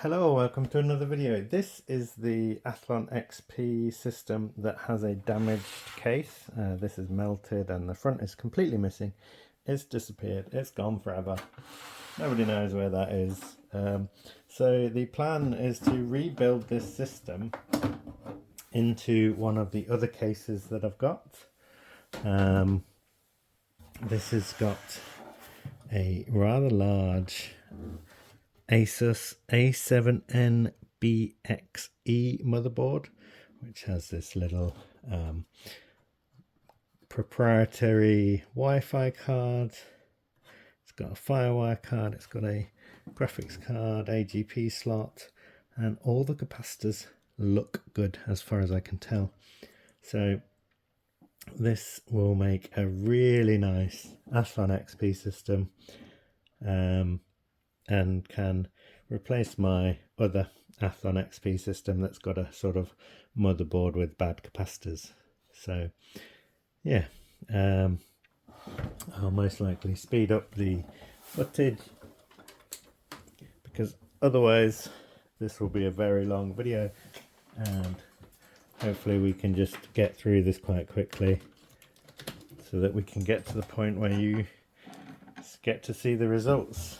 Hello, welcome to another video. This is the Athlon XP system that has a damaged case. This is melted and the front is completely missing. It's disappeared, it's gone forever. Nobody knows where that is. So the plan is to rebuild this system into one of the other cases that I've got. This has got a rather large Asus A7N BXE motherboard, which has this little proprietary Wi-Fi card. It's got a Firewire card, it's got a graphics card, AGP slot, and all the capacitors look good as far as I can tell. So this will make a really nice Athlon XP system. And can replace my other Athlon XP system that's got a sort of motherboard with bad capacitors. So yeah, I'll most likely speed up the footage because otherwise this will be a very long video, and hopefully we can just get through this quite quickly so that we can get to the point where you get to see the results.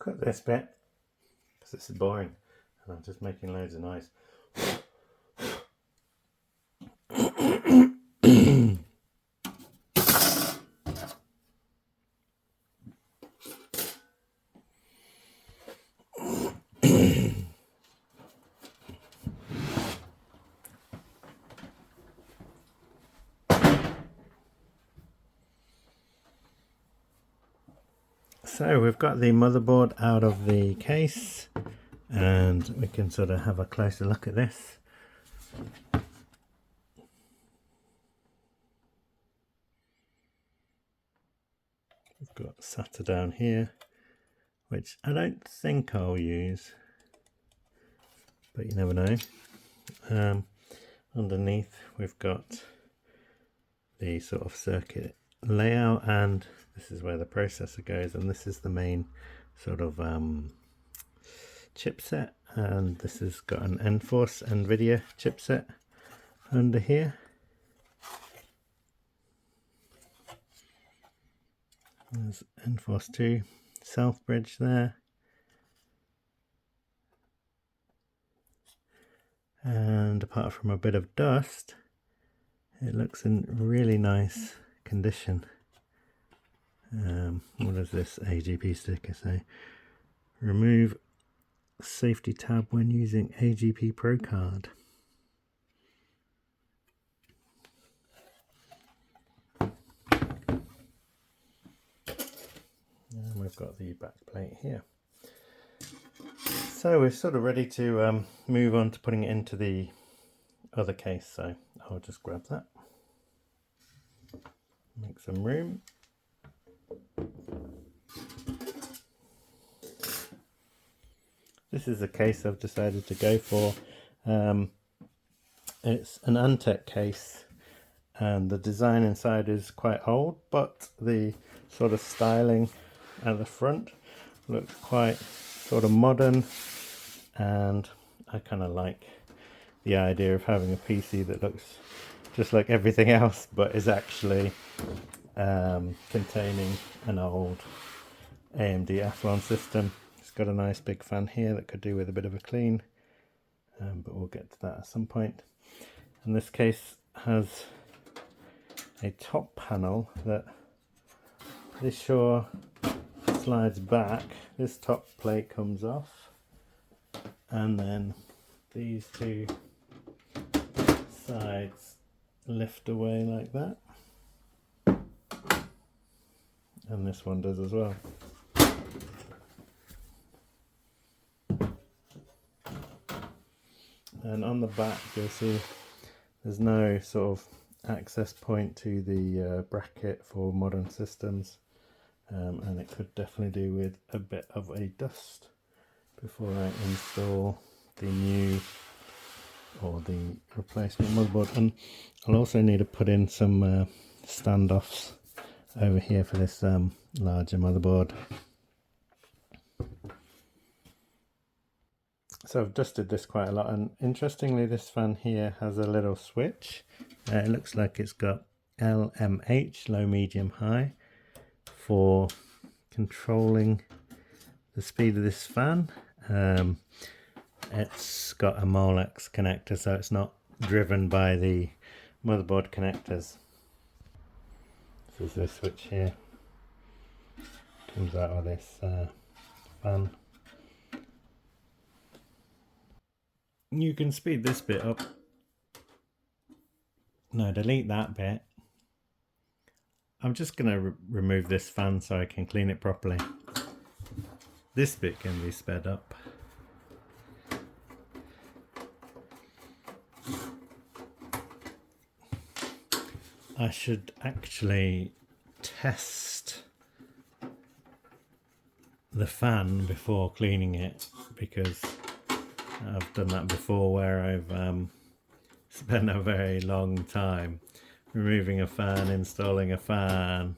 cut this bit because this is boring and I'm just making loads of noise. So we've got the motherboard out of the case and we can sort of have a closer look at this. We've got SATA down here, which I don't think I'll use, but you never know. Underneath we've got the sort of circuit layout, and this is where the processor goes, and this is the main sort of chipset, and this has got an Enforce NVIDIA chipset under here. There's Enforce 2 South Bridge there, and apart from a bit of dust, it looks in really nice condition. What does this AGP sticker say? Remove safety tab when using AGP Pro card. And we've got the back plate here. So we're sort of ready to move on to putting it into the other case, so I'll just grab that, make some room. This is the case I've decided to go for. It's an Antec case and the design inside is quite old, but the sort of styling at the front looks quite sort of modern, and I kind of like the idea of having a PC that looks just like everything else but is actually containing an old AMD Athlon system. It's got a nice big fan here that could do with a bit of a clean, but we'll get to that at some point. And this case has a top panel that this sure slides back. This top plate comes off, and then these two sides lift away like that, and this one does as well. And on the back you'll see there's no sort of access point to the bracket for modern systems, and it could definitely do with a bit of a dust before I install the new or the replacement motherboard. And I'll also need to put in some standoffs over here for this larger motherboard. So I've dusted this quite a lot, and interestingly this fan here has a little switch. It looks like it's got LMH, low, medium, high, for controlling the speed of this fan. It's got a Molex connector, so it's not driven by the motherboard connectors. This is this switch here, comes out of this fan. You can speed this bit up. No, delete that bit. I'm just going to remove this fan so I can clean it properly. This bit can be sped up. I should actually test the fan before cleaning it, because I've done that before where I've spent a very long time removing a fan, installing a fan,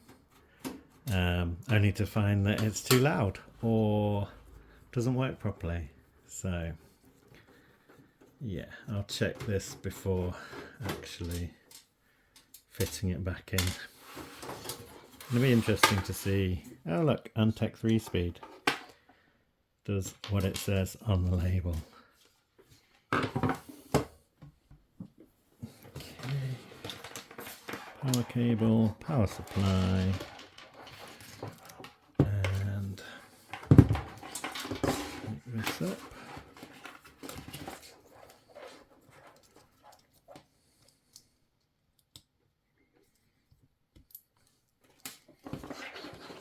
only to find that it's too loud or doesn't work properly. So yeah, I'll check this before actually fitting it back in. It'll be interesting to see. Oh look, Antec 3 speed. does what it says on the label. Okay. Power cable, power supply, and pick this up.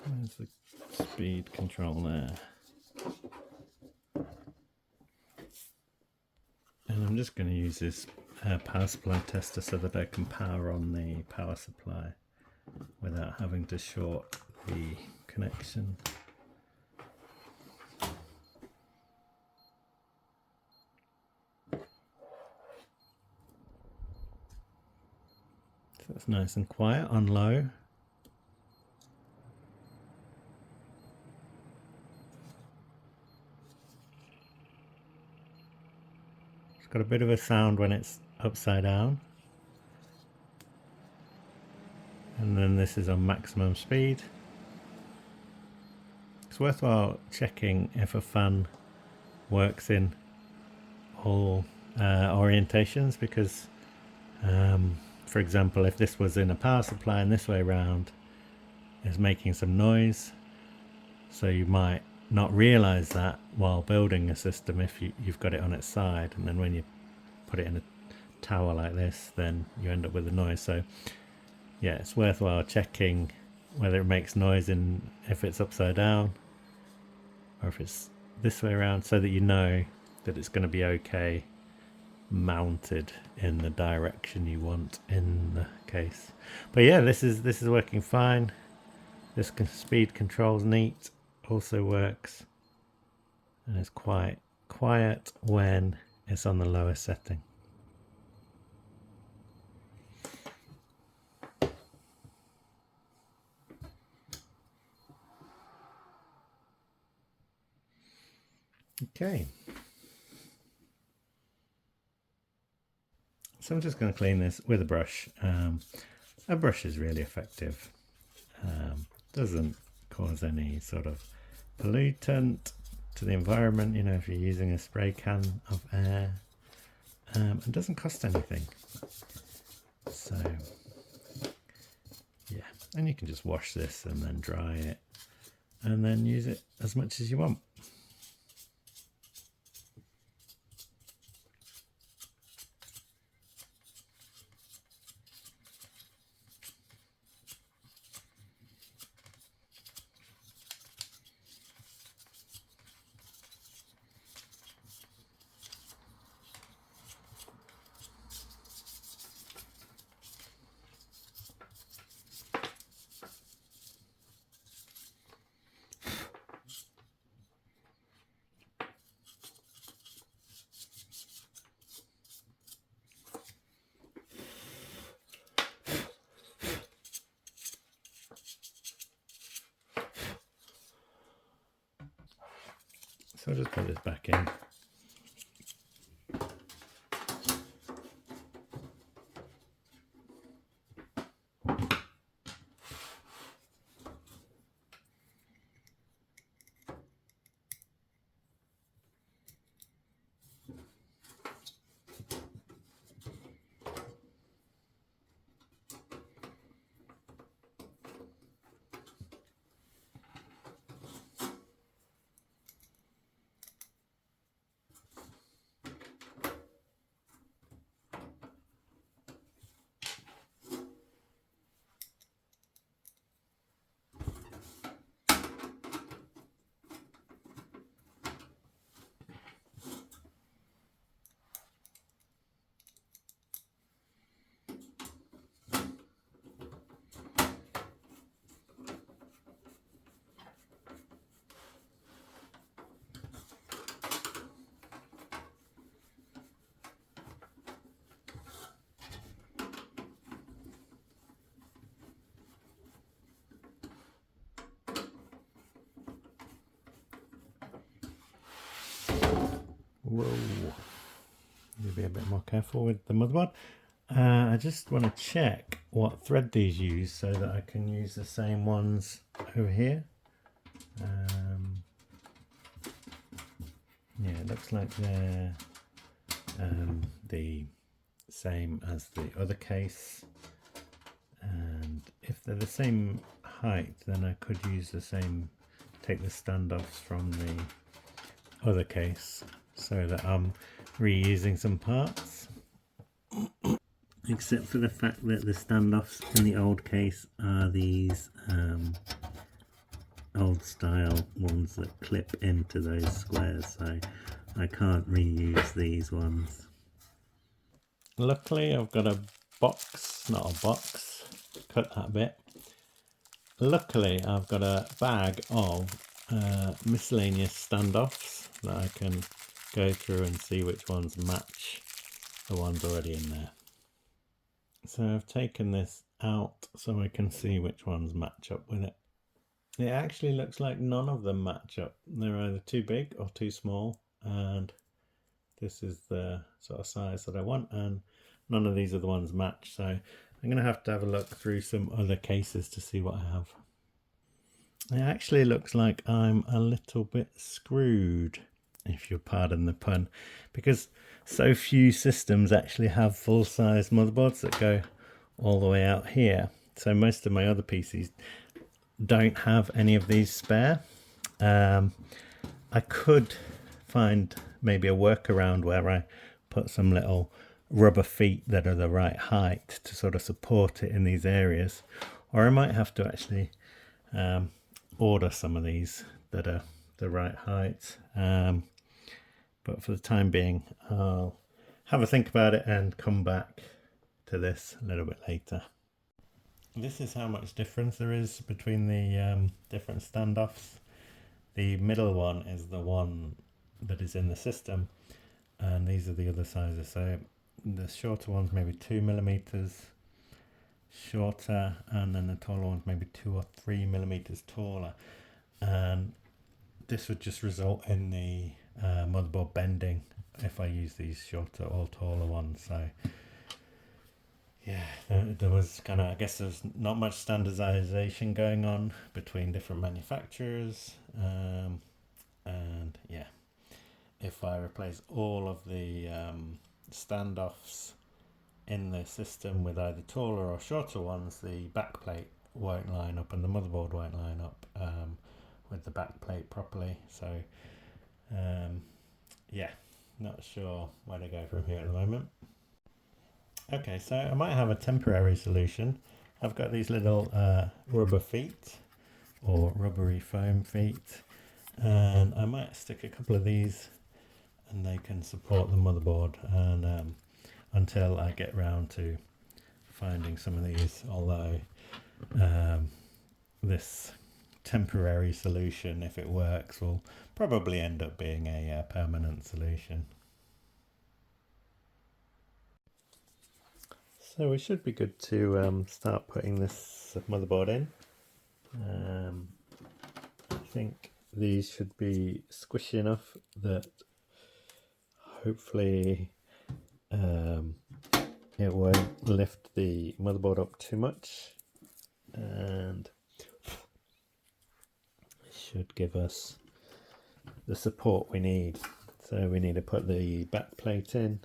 There's the speed control there. And I'm just going to use this power supply tester so that I can power on the power supply without having to short the connection. So it's nice and quiet on low. It's got a bit of a sound when it's upside down. And then this is on maximum speed. It's worthwhile checking if a fan works in all orientations, because for example, if this was in a power supply and this way around, it's making some noise. So you might not realize that while building a system if you've got it on its side, and then when you put it in a tower like this, then you end up with a noise. So yeah, it's worthwhile checking whether it makes noise if it's upside down or if it's this way around, so that you know that it's going to be okay mounted in the direction you want in the case. But yeah, this is working fine. This speed control's neat, also works, and it's quite quiet when it's on the lower setting. Okay, so I'm just going to clean this with a brush. A brush is really effective. Doesn't cause any sort of pollutant to the environment, you know, if you're using a spray can of air, and doesn't cost anything. So yeah, and you can just wash this and then dry it and then use it as much as you want. So I'll just put this back in. Whoa, you'll be a bit more careful with the motherboard. I just want to check what thread these use so that I can use the same ones over here. Yeah, it looks like they're the same as the other case, and if they're the same height then I could use the same, take the standoffs from the other case so that I'm reusing some parts. Except for the fact that the standoffs in the old case are these old style ones that clip into those squares, so I can't reuse these ones. Luckily I've got a box, not a box, cut that bit. Luckily I've got a bag of miscellaneous standoffs that I can go through and see which ones match the ones already in there. So I've taken this out so I can see which ones match up with it. It actually looks like none of them match up. They're either too big or too small, and this is the sort of size that I want, and none of these are the ones match. So I'm going to have a look through some other cases to see what I have. It actually looks like I'm a little bit screwed, if you'll pardon the pun, because so few systems actually have full-size motherboards that go all the way out here. So most of my other PCs don't have any of these spare. I could find maybe a workaround where I put some little rubber feet that are the right height to sort of support it in these areas, or I might have to actually order some of these that are the right height, but for the time being I'll have a think about it and come back to this a little bit later. This is how much difference there is between the different standoffs. The middle one is the one that is in the system, and these are the other sizes. So the shorter one's maybe 2mm shorter, and then the taller one's maybe 2 or 3mm taller. And this would just result in the motherboard bending if I use these shorter or taller ones. So yeah, there was kind of, I guess there's not much standardization going on between different manufacturers, and yeah, if I replace all of the standoffs in the system with either taller or shorter ones, the backplate won't line up and the motherboard won't line up with the backplate properly. So yeah, not sure where to go from here at the moment. Okay, so I might have a temporary solution. I've got these little rubber feet, or rubbery foam feet, and I might stick a couple of these and they can support the motherboard, and until I get round to finding some of these, although this temporary solution, if it works, will probably end up being a permanent solution. So we should be good to start putting this motherboard in. I think these should be squishy enough that hopefully it won't lift the motherboard up too much, and it should give us the support we need. So we need to put the back plate in.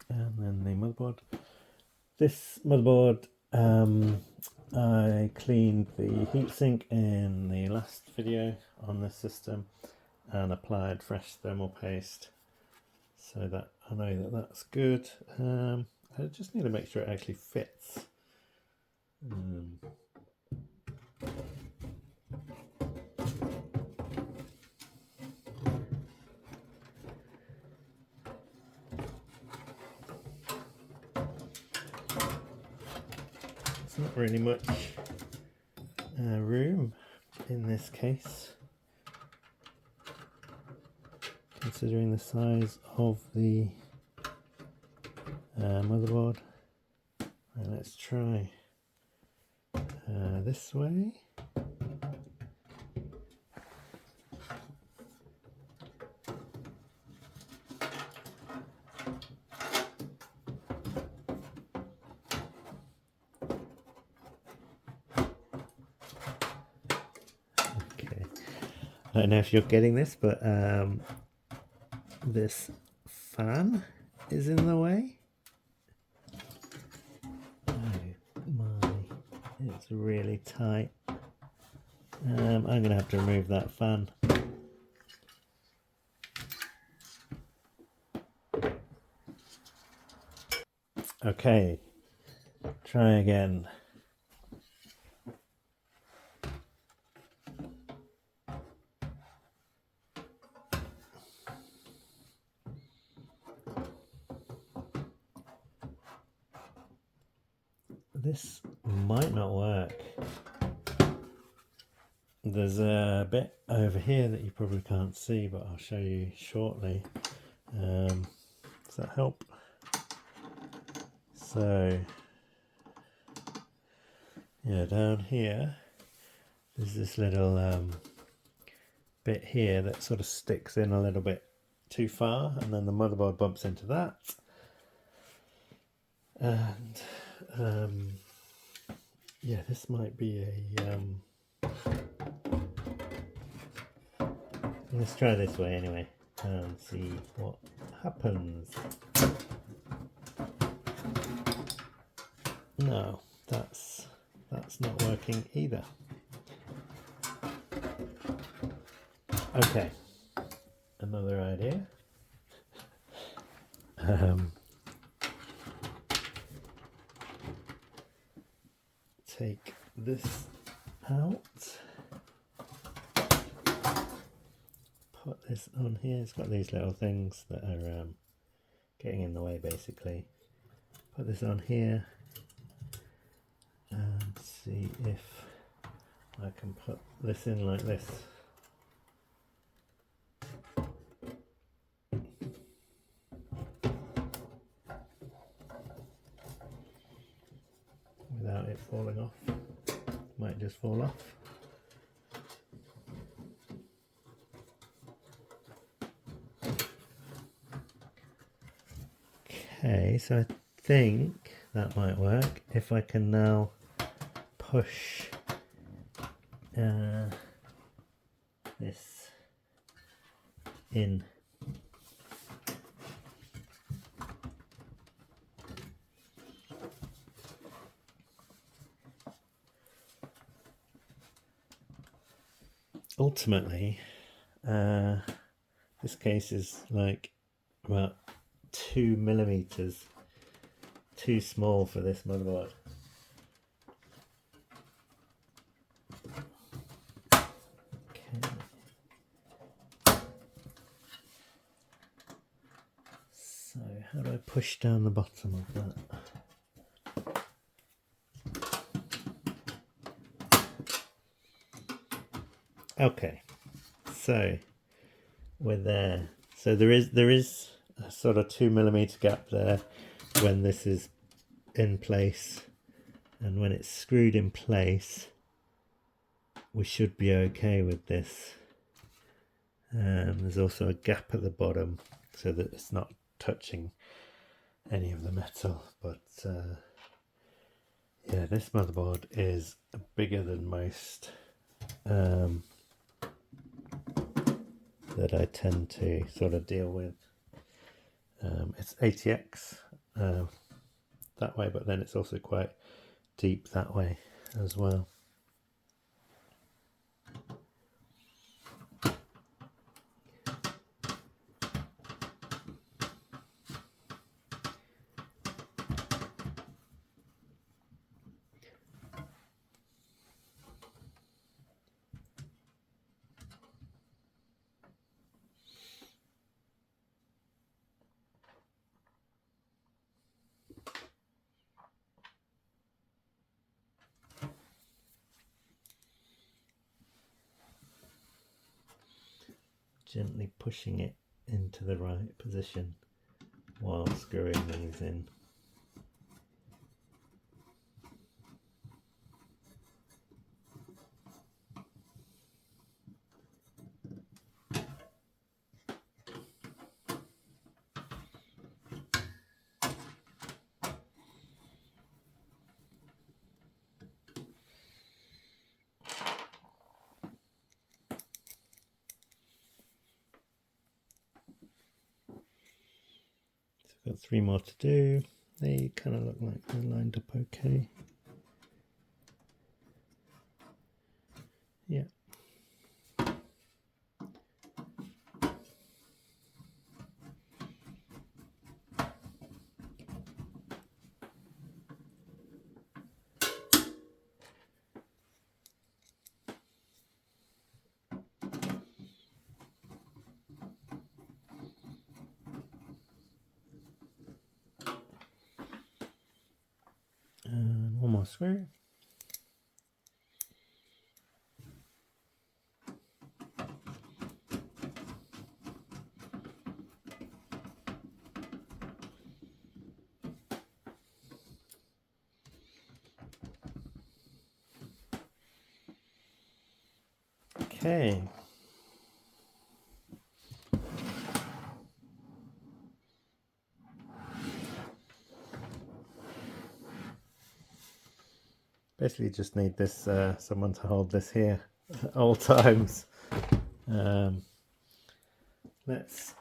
And then the motherboard. This motherboard, I cleaned the heatsink in the last video on this system and applied fresh thermal paste so that I know that that's good. I just need to make sure it actually fits. There's not really much room in this case, considering the size of the motherboard. And let's try this way. Okay, I don't know if you're getting this, but this fan is in the way. Oh my, it's really tight. I'm going to have to remove that fan. Okay, try again. This might not work. There's a bit over here that you probably can't see, but I'll show you shortly. Does that help? So, yeah, down here, there's this little bit here that sort of sticks in a little bit too far, and then the motherboard bumps into that. And yeah, this might be a let's try this way anyway and see what happens. No, that's not working either. Okay, another idea. Take this out, put this on here. It's got these little things that are getting in the way basically. Put this on here and see if I can put this in like this. Without it falling off. Might just fall off. Okay, so I think that might work if I can now push this in. Ultimately, this case is like about 2 millimeters too small for this motherboard. Okay. So how do I push down the bottom of that? Okay, so we're there. So there is a sort of 2 millimeter gap there when this is in place, and when it's screwed in place we should be okay with this. There's also a gap at the bottom so that it's not touching any of the metal, but yeah, this motherboard is bigger than most that I tend to sort of deal with. It's ATX that way, but then it's also quite deep that way as well. Gently pushing it into the right position while screwing these in. Got 3 more to do. They kind of look like they're lined up okay. Yeah. And one more screw. Okay. Basically just need this someone to hold this here at all times. Let's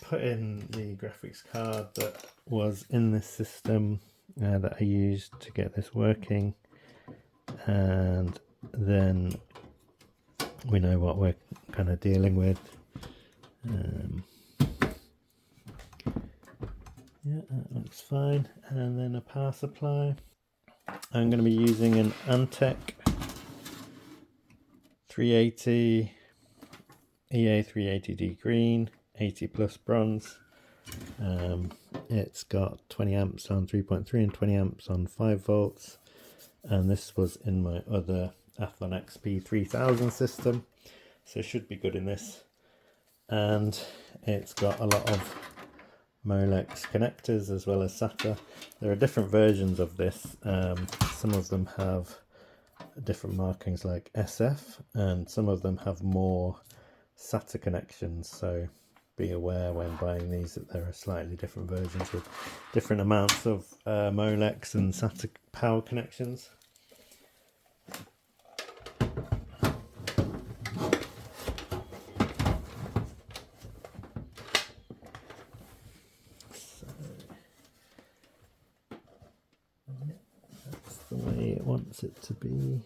put in the graphics card that was in this system that I used to get this working, and then we know what we're kind of dealing with. Yeah, that looks fine. And then a power supply. I'm going to be using an Antec 380 EA 380D green, 80 plus bronze. It's got 20 amps on 3.3 and 20 amps on 5 volts. And this was in my other Athlon XP 3000 system, so it should be good in this. And it's got a lot of Molex connectors as well as SATA. There are different versions of this. Some of them have different markings like SF, and some of them have more SATA connections, so be aware when buying these that there are slightly different versions with different amounts of Molex and SATA power connections. The way it wants it to be.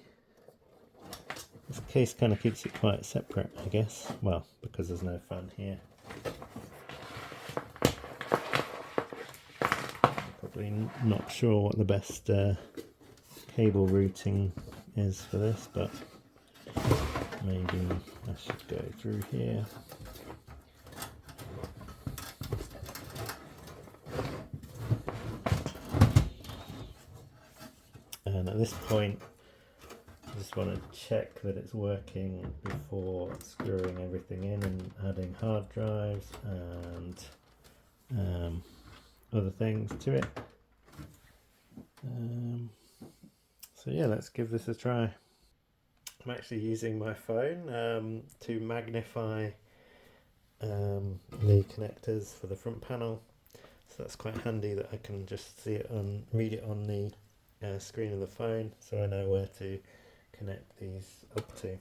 This case kind of keeps it quite separate, I guess. Well, because there's no fan here. Probably not sure what the best cable routing is for this, but maybe I should go through here. And at this point, I just want to check that it's working before screwing everything in and adding hard drives and other things to it. So yeah, let's give this a try. I'm actually using my phone to magnify the connectors for the front panel, so that's quite handy that I can just see it and read it on the screen of the phone, so I know where to connect these up to.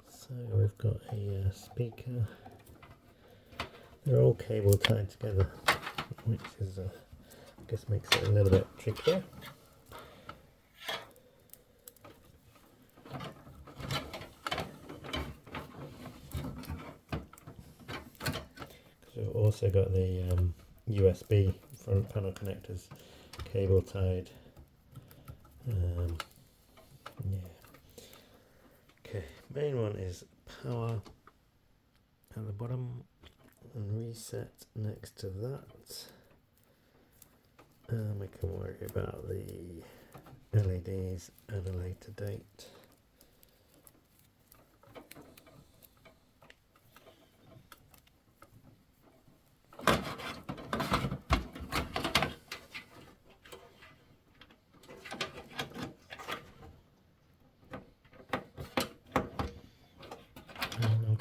So we've got a speaker. They're all cable tied together, which is I guess makes it a little bit trickier. We've also got the USB front panel connectors cable tied. Yeah. Okay, main one is power at the bottom and reset next to that. And we can worry about the LEDs at a later date. I'll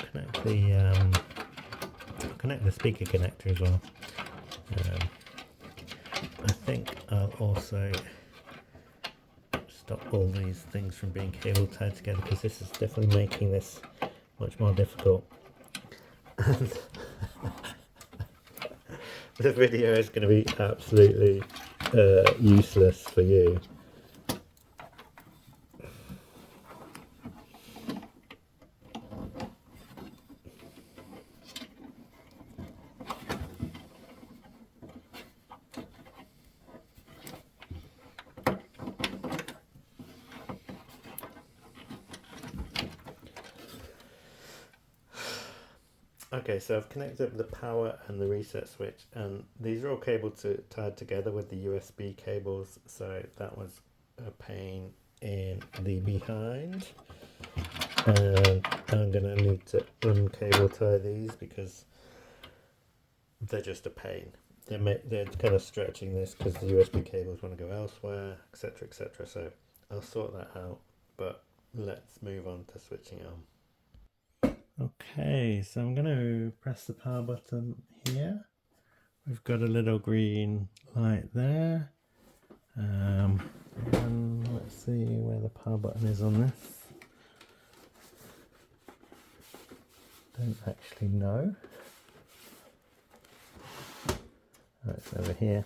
connect the speaker connector as well. I think I'll also stop all these things from being cable tied together, because this is definitely making this much more difficult. And the video is going to be absolutely useless for you. Okay, so I've connected up the power and the reset switch, and these are all tied together with the USB cables, so that was a pain in the behind. And I'm going to need to uncable tie these because they're just a pain. They're kind of stretching this because the USB cables want to go elsewhere, etc, etc. So I'll sort that out, but let's move on to switching on. Okay, so I'm going to press the power button here. We've got a little green light there. And let's see where the power button is on this. Don't actually know. Oh, it's over here.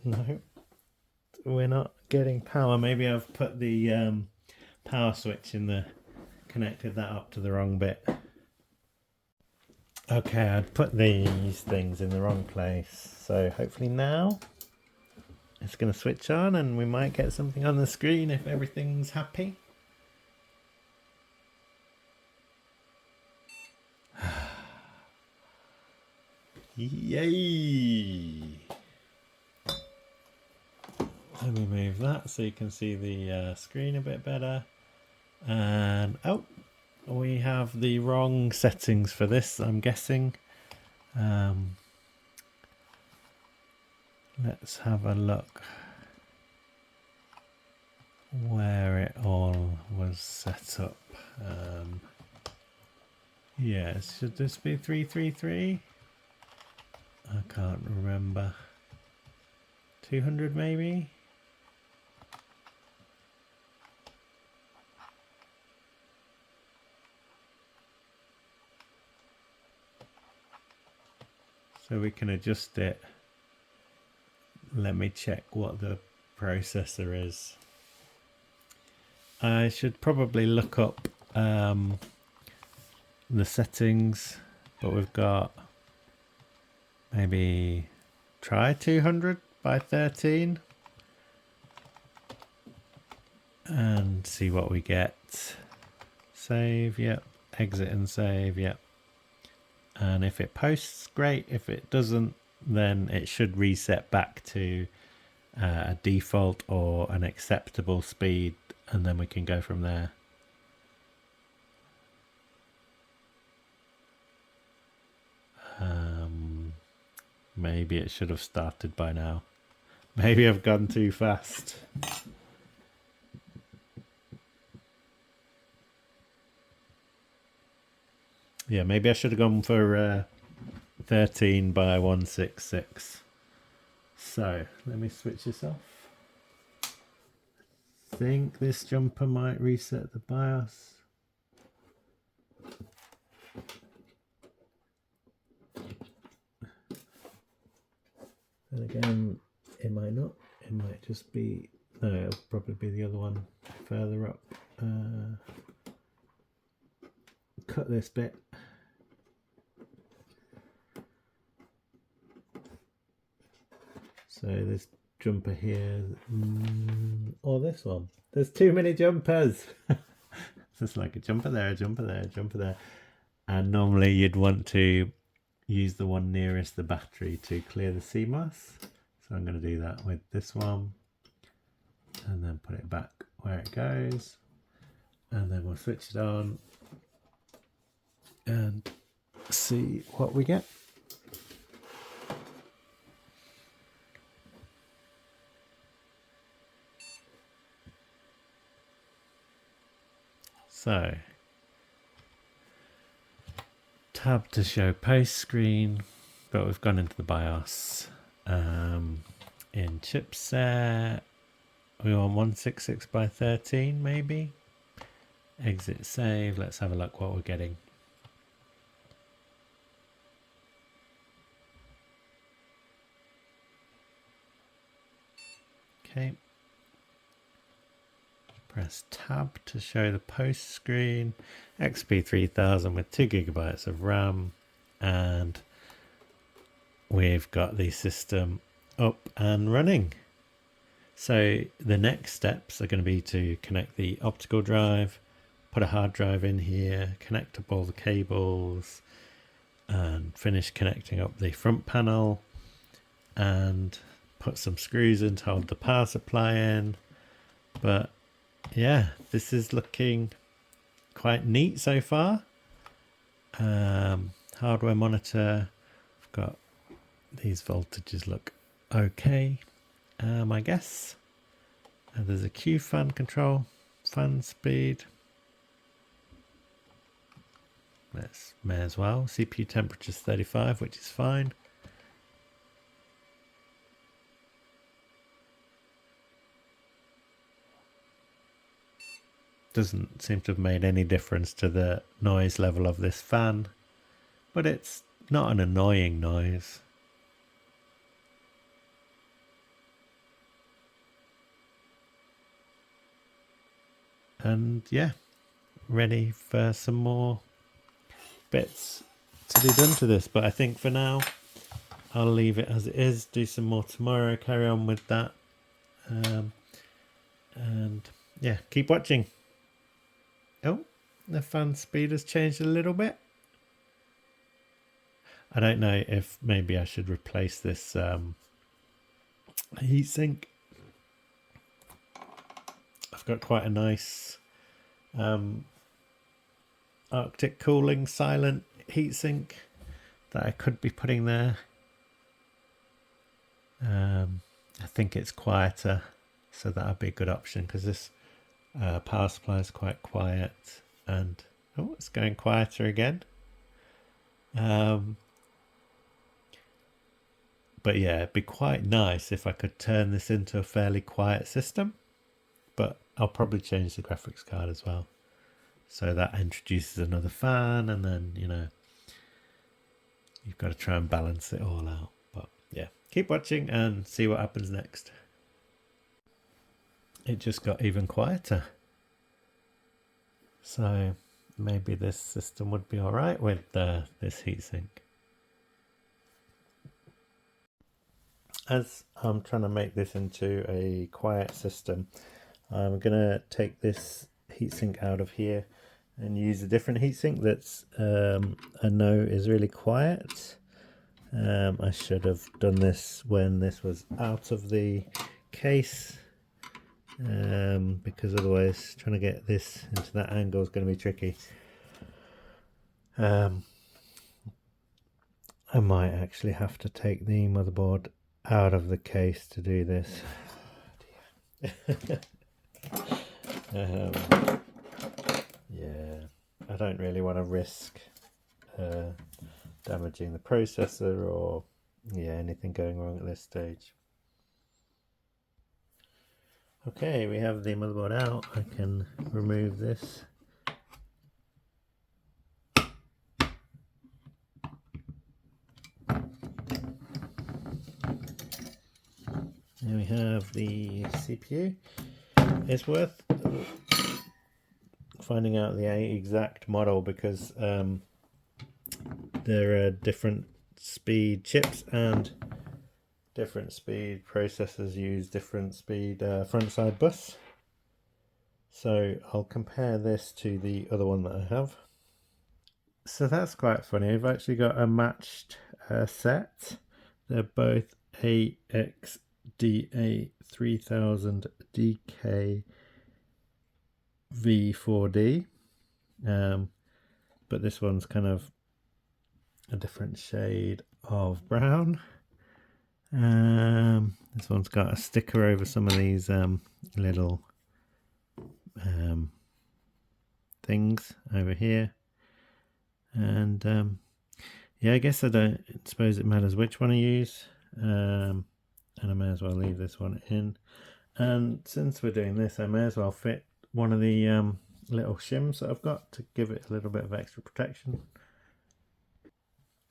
No. We're not getting power. Maybe I've put the power switch in the connected that up to the wrong bit. Okay, I'd put these things in the wrong place, so hopefully now it's going to switch on and we might get something on the screen if everything's happy. Yay! Let me move that so you can see the screen a bit better. And oh, we have the wrong settings for this, I'm guessing. Let's have a look where it all was set up. Yeah, should this be 333? I can't remember. 200 maybe? So we can adjust it. Let me check what the processor is. I should probably look up the settings, but we've got maybe try 200 by 13 and see what we get. Save, yep. Exit and save, yep. And if it posts, great. If it doesn't, then it should reset back to a default or an acceptable speed, and then we can go from there. Maybe it should have started by now. Maybe I've gone too fast. Yeah, maybe I should have gone for 13 by 166. So let me switch this off. I think this jumper might reset the BIOS. And again, it might not. It might just be, no, it'll probably be the other one further up. Cut this bit. So this jumper here, or this one. There's too many jumpers. It's like a jumper there, a jumper there, a jumper there. And normally you'd want to use the one nearest the battery to clear the CMOS. So I'm going to do that with this one. And then put it back where it goes. And then we'll switch it on and see what we get. So, tab to show post screen, but we've gone into the BIOS. In chipset, we want 166 by 13 maybe. Exit save. Let's have a look what we're getting. Okay. Press tab to show the post screen. XP 3000 with 2 GB of RAM, and we've got the system up and running. So the next steps are going to be to connect the optical drive, put a hard drive in here, connect up all the cables, and finish connecting up the front panel, and put some screws in to hold the power supply in. But yeah, this is looking quite neat so far. Hardware monitor, I've got these voltages look okay, I guess. There's a Q fan control, fan speed. That's may as well. CPU temperature is 35, which is fine. Doesn't seem to have made any difference to the noise level of this fan, but it's not an annoying noise. And yeah, ready for some more bits to be done to this, but I think for now I'll leave it as it is, do some more tomorrow, carry on with that, and yeah, keep watching. Oh, the fan speed has changed a little bit. I don't know if maybe I should replace this heatsink. I've got quite a nice Arctic cooling silent heatsink that I could be putting there. I think it's quieter, so that'd be a good option, because this power supply is quite quiet, and oh, it's going quieter again. But yeah, it'd be quite nice if I could turn this into a fairly quiet system, but I'll probably change the graphics card as well. So that introduces another fan, and then, you know, you've got to try and balance it all out. But yeah, keep watching and see what happens next. It just got even quieter. So maybe this system would be all right with this heatsink. As I'm trying to make this into a quiet system, I'm going to take this heatsink out of here and use a different heatsink that's I know is really quiet. I should have done this when this was out of the case, because otherwise trying to get this into that angle is going to be tricky. I might actually have to take the motherboard out of the case to do this. Yeah, I don't really want to risk damaging the processor or anything going wrong at this stage. Okay, we have the motherboard out. I can remove this. Here we have the CPU. It's worth finding out the exact model, because there are different speed chips and different speed processors use different speed front side bus. So I'll compare this to the other one that I have. So that's quite funny. I've actually got a matched set. They're both AXDA 3000 DK V4D, but this one's kind of a different shade of brown. This one's got a sticker over some of these little things over here, and Yeah, I guess I don't suppose it matters which one I use, and I may as well leave this one in. And since we're doing this, I may as well fit one of the little shims that I've got to give it a little bit of extra protection.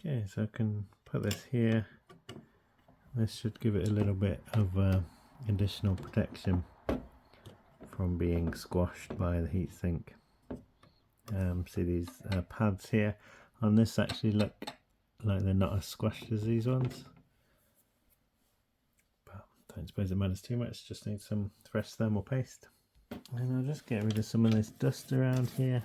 Okay, so I can put this here. This should give it a little bit of additional protection from being squashed by the heatsink. See these pads here on this actually look like they're not as squashed as these ones, but I don't suppose it matters too much. Just need some fresh thermal paste, and I'll just get rid of some of this dust around here.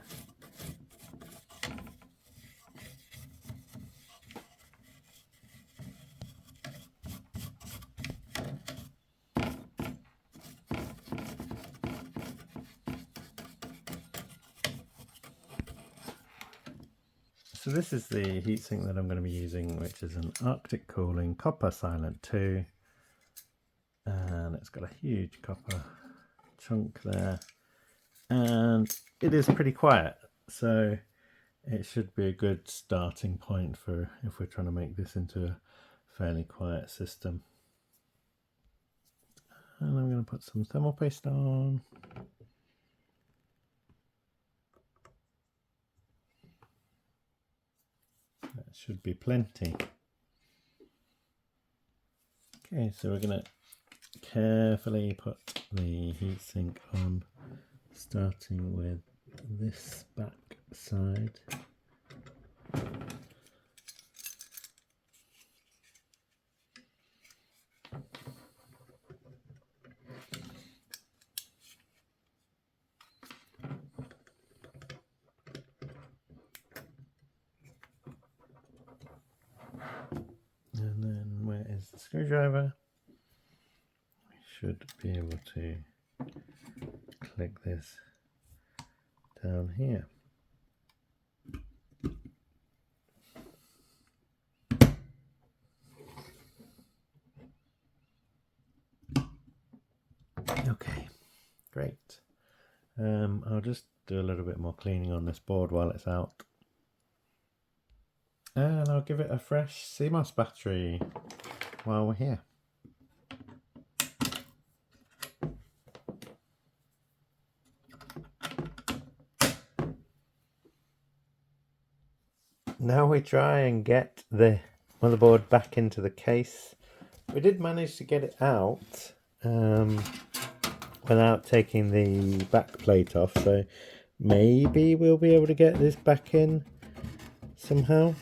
So this is the heatsink that I'm going to be using, which is an Arctic Cooling Copper Silent 2, and it's got a huge copper chunk there, and it is pretty quiet, so it should be a good starting point for if we're trying to make this into a fairly quiet system. And I'm going to put some thermal paste on. That should be plenty. Okay, so we're going to carefully put the heatsink on, starting with this back side. And then where is the screwdriver? We should be able to click this down here. Okay, great. I'll just do a little bit more cleaning on this board while it's out. And I'll give it a fresh CMOS battery while we're here. Now we try and get the motherboard back into the case. We did manage to get it out without taking the back plate off, so maybe we'll be able to get this back in somehow.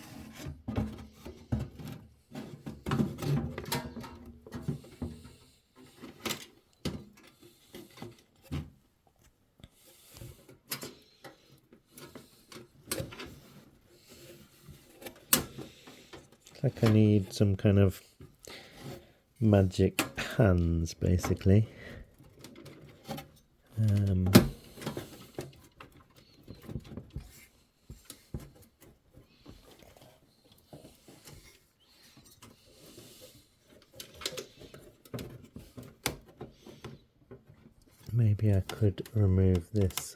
Like I need some kind of magic hands, basically. Maybe I could remove this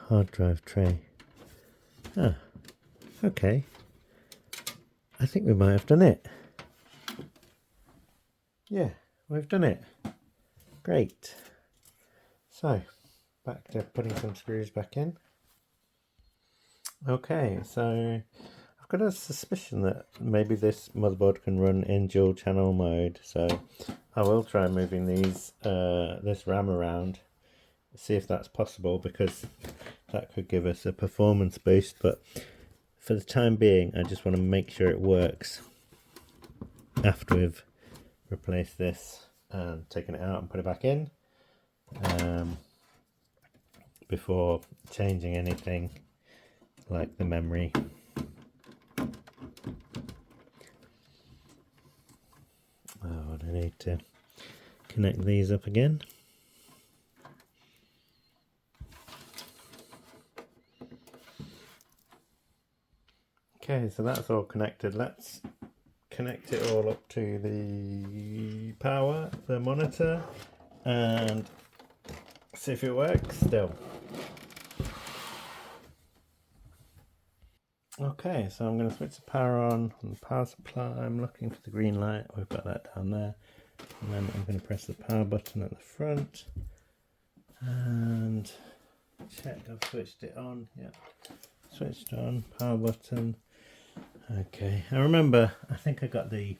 hard drive tray. Ah, okay. I think we might have done it. Yeah, we've done it. Great. So, back to putting some screws back in. Okay, so I've got a suspicion that maybe this motherboard can run in dual channel mode, so I will try moving these this RAM around, see if that's possible, because that could give us a performance boost, but for the time being I just want to make sure it works after we've replaced this and taken it out and put it back in, before changing anything like the memory. Oh, I need to connect these up again. Okay, so that's all connected. Let's connect it all up to the power, the monitor, and see if it works still. Okay, so I'm going to switch the power on the power supply. I'm looking for the green light. We've got that down there. And then I'm going to press the power button at the front and check I've switched it on. Yeah, switched on, power button. Okay, I remember, I think I got the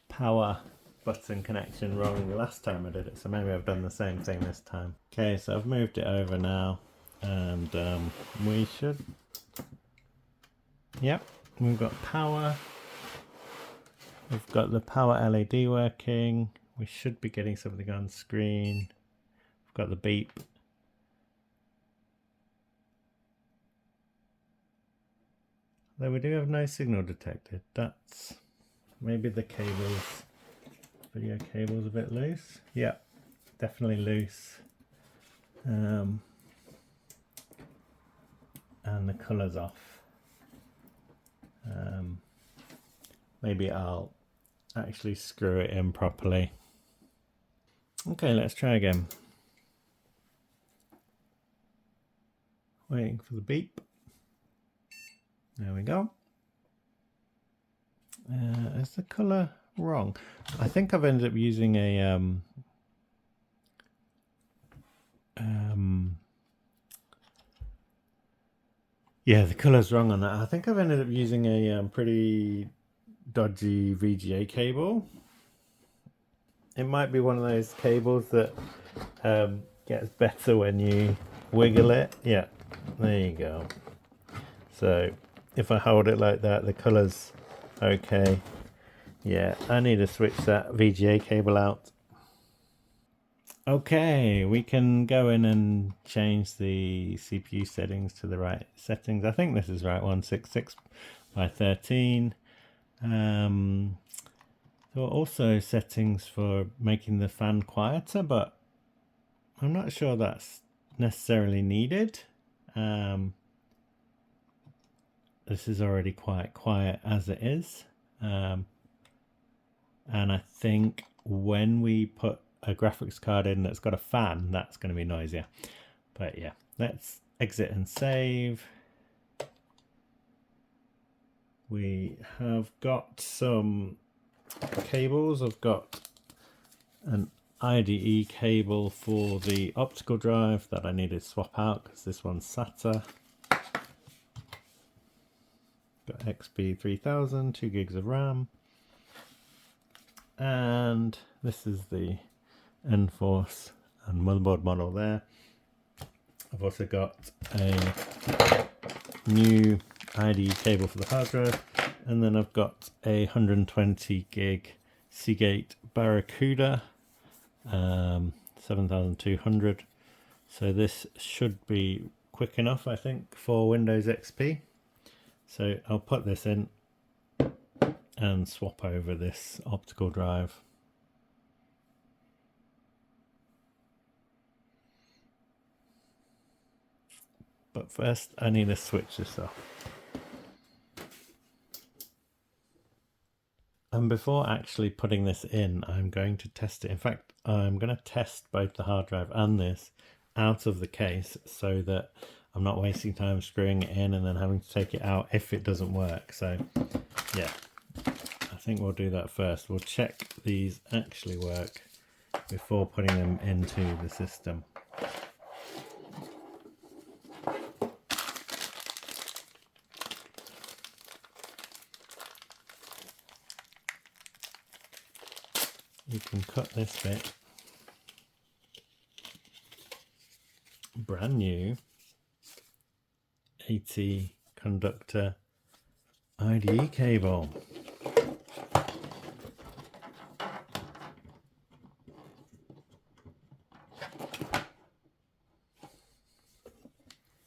power button connection wrong the last time I did it, so maybe I've done the same thing this time. Okay, so I've moved it over now, and we should, yep, we've got power, we've got the power LED working, we should be getting something on screen, we've got the beep. Though we do have no signal detected, that's maybe the cables. Video cable's a bit loose. Yeah, definitely loose. And the colour's off. Maybe I'll actually screw it in properly. Okay, let's try again. Waiting for the beep. There we go. Is the colour wrong? I think I've ended up using a yeah, the colour's wrong on that. I think I've ended up using a pretty dodgy VGA cable. It might be one of those cables that gets better when you wiggle it. Yeah, there you go. So if I hold it like that, the colour's okay. Yeah, I need to switch that VGA cable out. Okay, we can go in and change the CPU settings to the right settings. I think this is right, 166 by 13. There are also settings for making the fan quieter, but I'm not sure that's necessarily needed. This is already quite quiet as it is. And I think when we put a graphics card in that's got a fan, that's going to be noisier. But yeah, let's exit and save. We have got some cables. I've got an IDE cable for the optical drive that I needed to swap out because this one's SATA. Got XP 3000, 2 gigs of RAM. And this is the Enforce and motherboard model there. I've also got a new IDE cable for the hard drive, and then I've got a 120 gig Seagate Barracuda 7200. So this should be quick enough, I think, for Windows XP. So I'll put this in and swap over this optical drive. But first I need to switch this off. And before actually putting this in, I'm going to test it. In fact, I'm going to test both the hard drive and this out of the case so that I'm not wasting time screwing it in and then having to take it out if it doesn't work. So yeah, I think we'll do that first. We'll check these actually work before putting them into the system. You can cut this bit. Brand new 80 conductor IDE cable.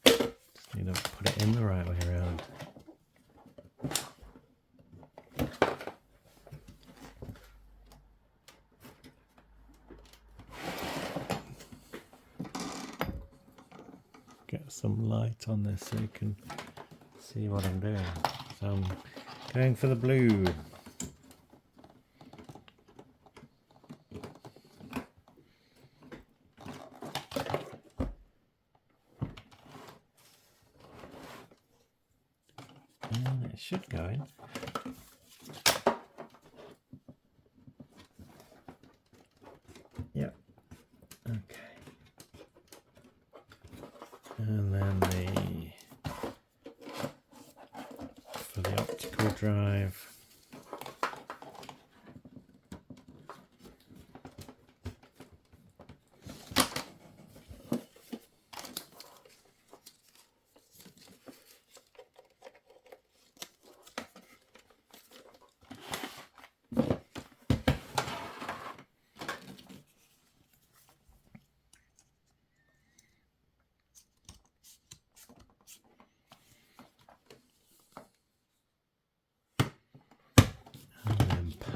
Just need to put it in the right way around. Get some light on this so you can see what I'm doing. So I'm going for the blue. drive.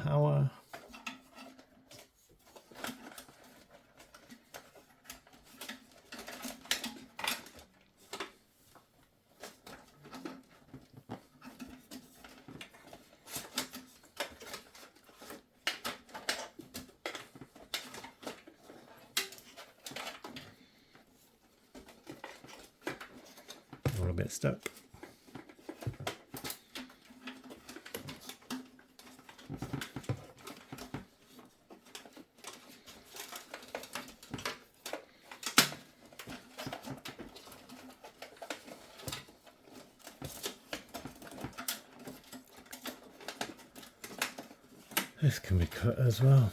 Power. All a bit stuck. This can be cut as well.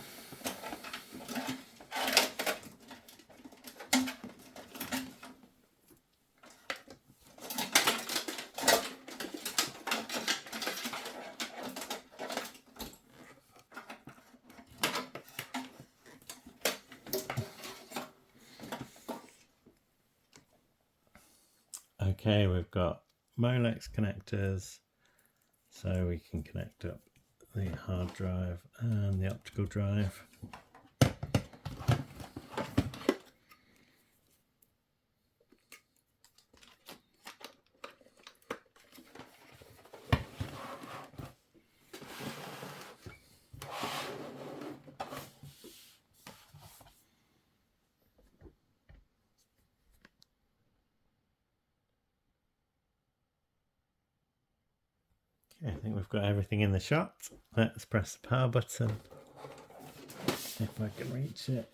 Okay, we've got Molex connectors, so we can connect up the hard drive and the optical drive. Okay, I think we've got everything in the shot. Let's press the power button, if I can reach it.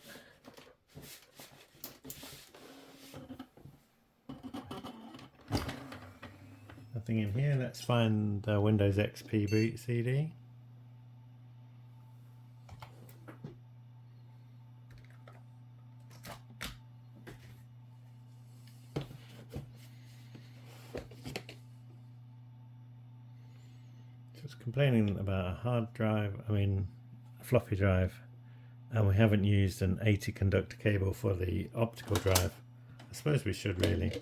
Nothing in here. Let's find Windows XP boot CD. Complaining about a hard drive, a floppy drive, and we haven't used an 80 conductor cable for the optical drive. I suppose we should really.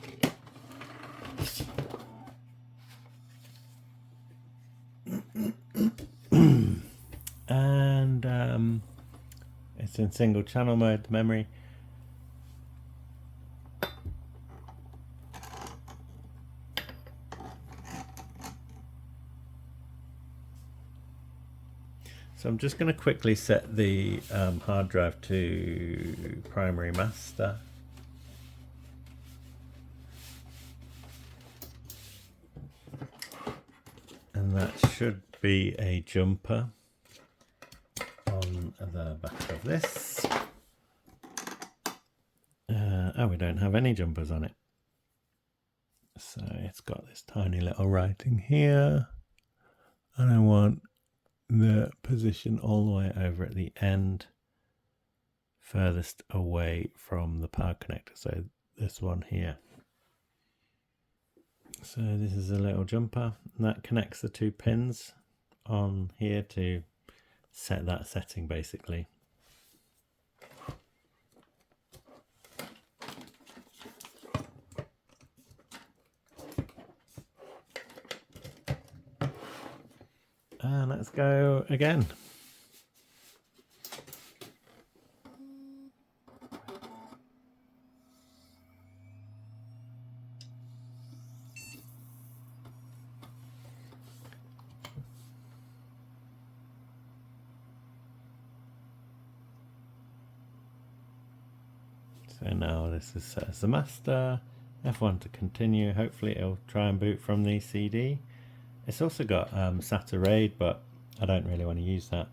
And it's in single channel mode, the memory. So I'm just going to quickly set the hard drive to primary master. And that should be a jumper on the back of this. Oh, we don't have any jumpers on it. So it's got this tiny little writing here. And I want the position all the way over at the end, furthest away from the power connector, so this one here. So this is a little jumper, and that connects the two pins on here to set that setting basically. And let's go again. So now this is set as the master. F1 to continue. Hopefully it'll try and boot from the CD. It's also got SATA RAID, but I don't really want to use that.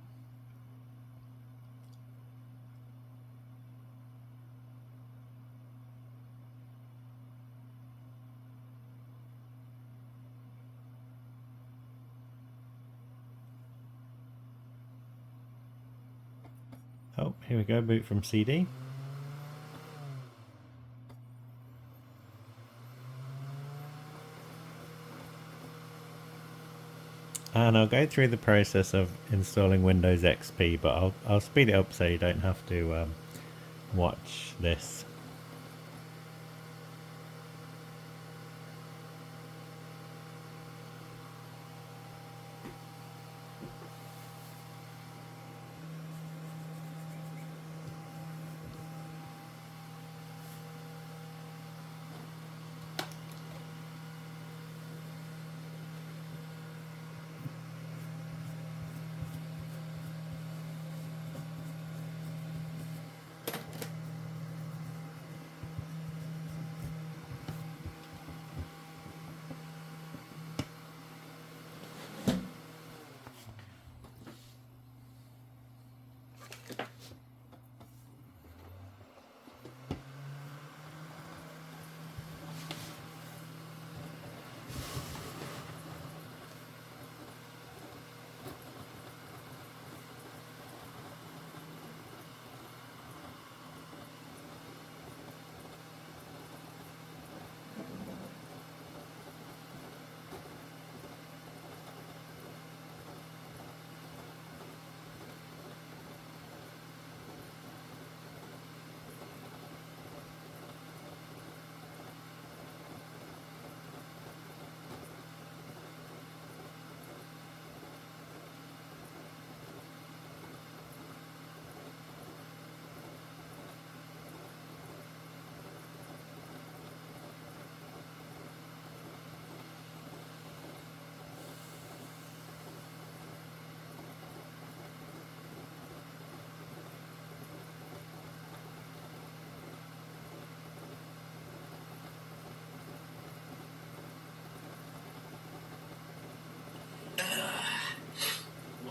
Oh, here we go, boot from CD. And I'll go through the process of installing Windows XP, but I'll speed it up so you don't have to watch this.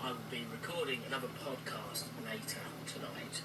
I'll be recording another podcast later tonight.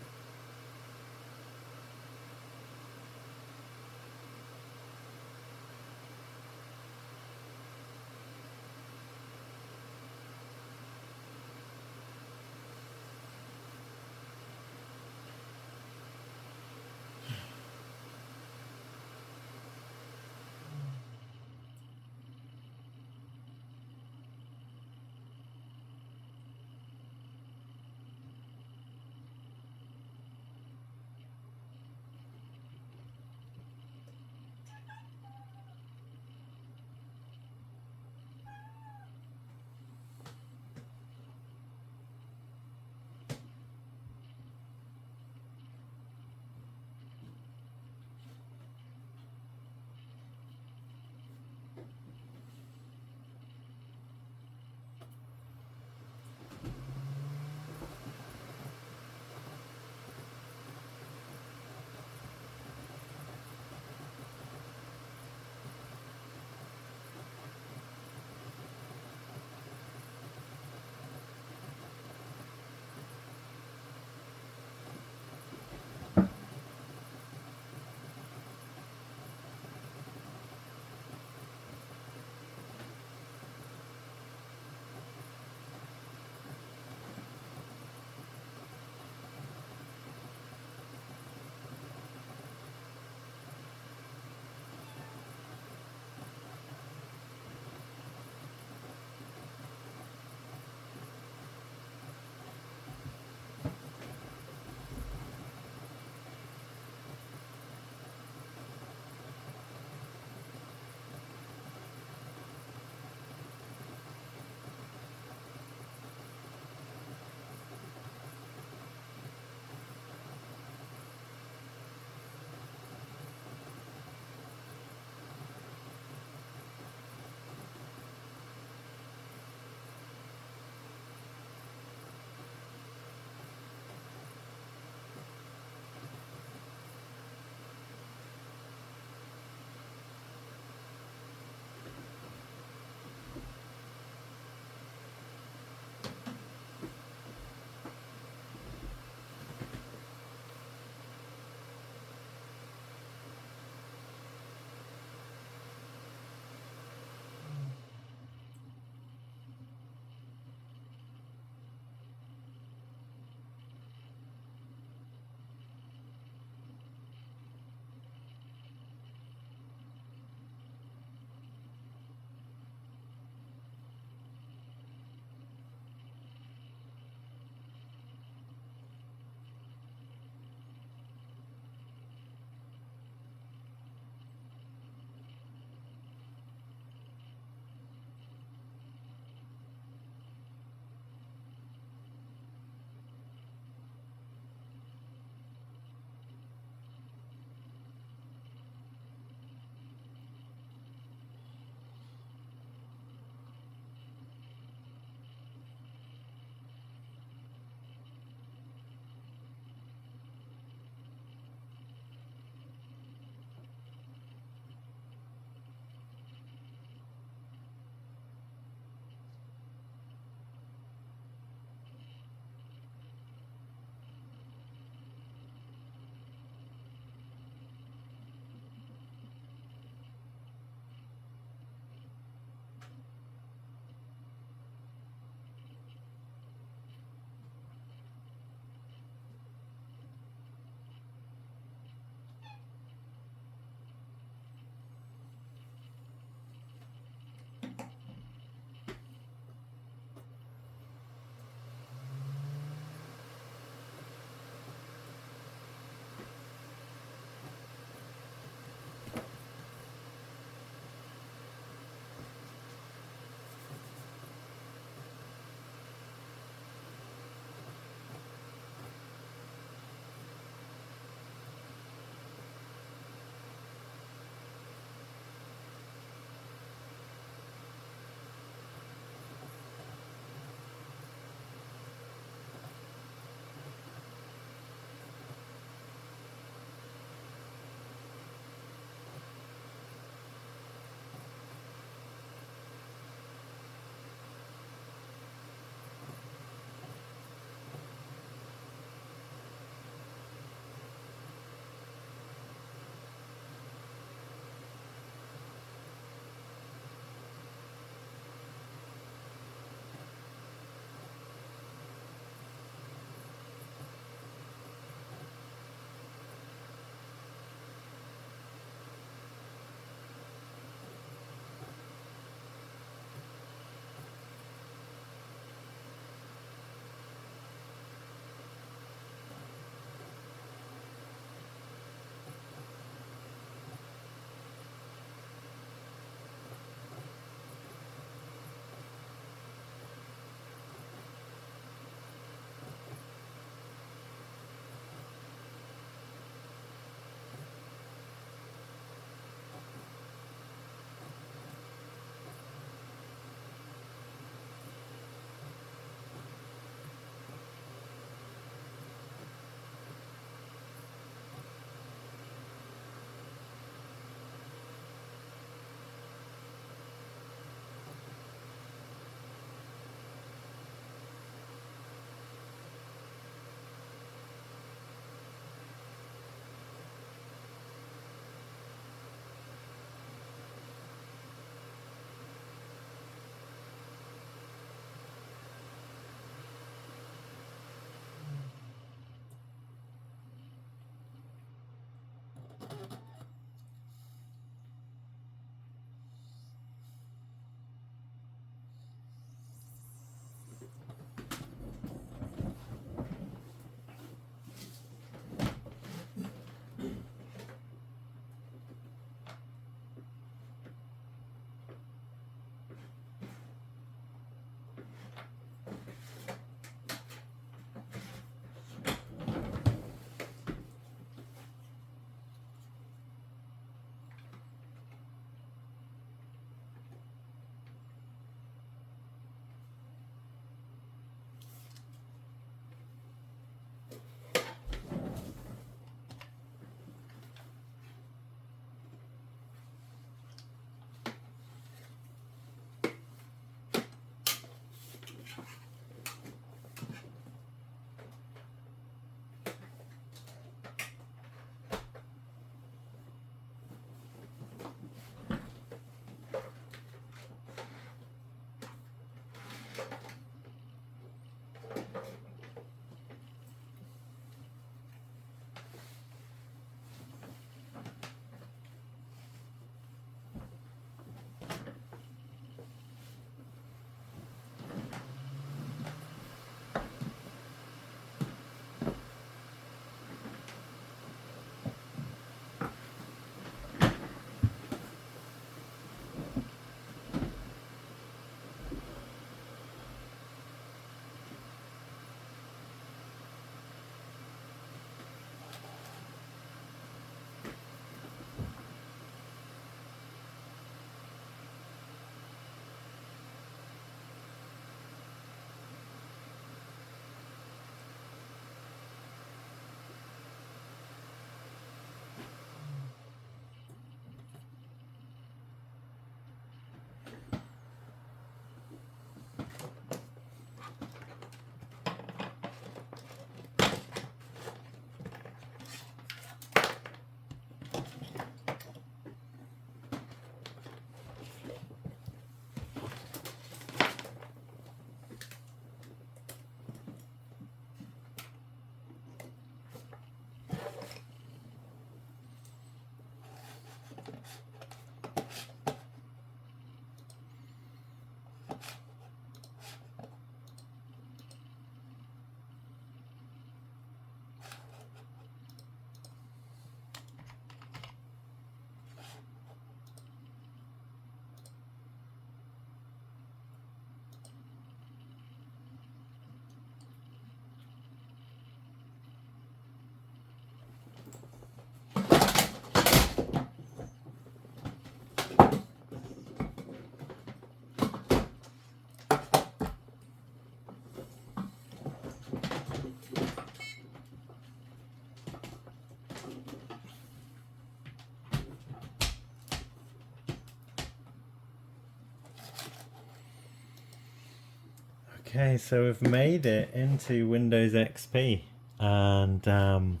Okay, so we've made it into Windows XP, and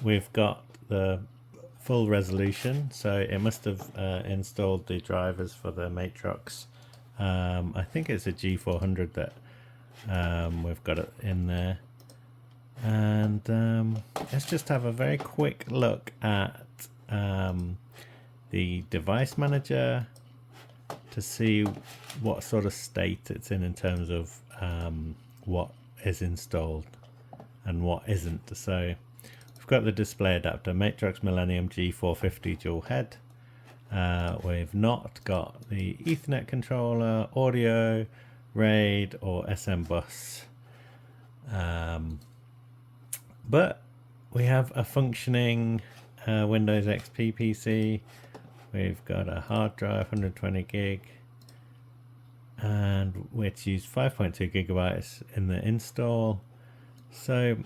we've got the full resolution, so it must have installed the drivers for the Matrox. I think it's a G400 that we've got it in there. And let's just have a very quick look at the device manager to see what sort of state it's in terms of what is installed and what isn't. So we've got the display adapter, Matrox Millennium G450 dual head. We've not got the Ethernet controller, audio, RAID or SM bus. But we have a functioning Windows XP PC. We've got a hard drive, 120 gig, and which use 5.2 gigabytes in the install. So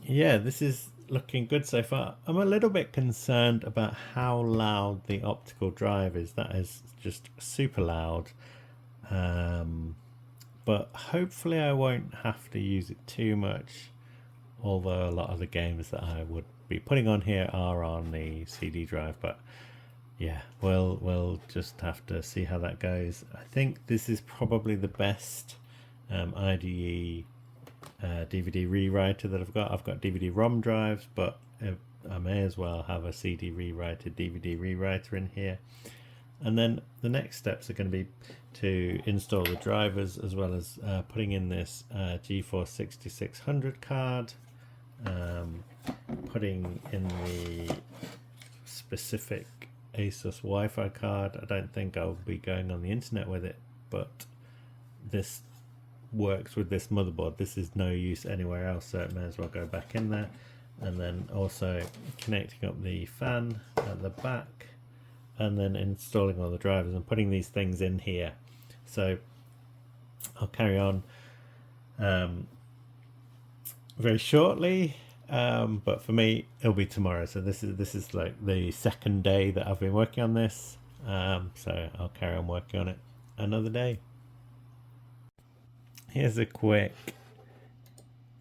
yeah, this is looking good so far. I'm a little bit concerned about how loud the optical drive is. That is just super loud. But hopefully I won't have to use it too much, although a lot of the games that I would be putting on here are on the CD drive. But yeah, we'll just have to see how that goes. I think this is probably the best IDE DVD rewriter that I've got. I've got DVD-ROM drives, but I may as well have a CD rewriter, DVD rewriter in here. And then the next steps are going to be to install the drivers, as well as putting in this GeForce 6600 card, putting in the specific Asus Wi-Fi card. I don't think I'll be going on the internet with it, but this works with this motherboard. This is no use anywhere else, so it may as well go back in there. And then also connecting up the fan at the back, and then installing all the drivers and putting these things in here. So I'll carry on very shortly, but for me it'll be tomorrow. So this is like the second day that I've been working on this, so I'll carry on working on it another day. Here's a quick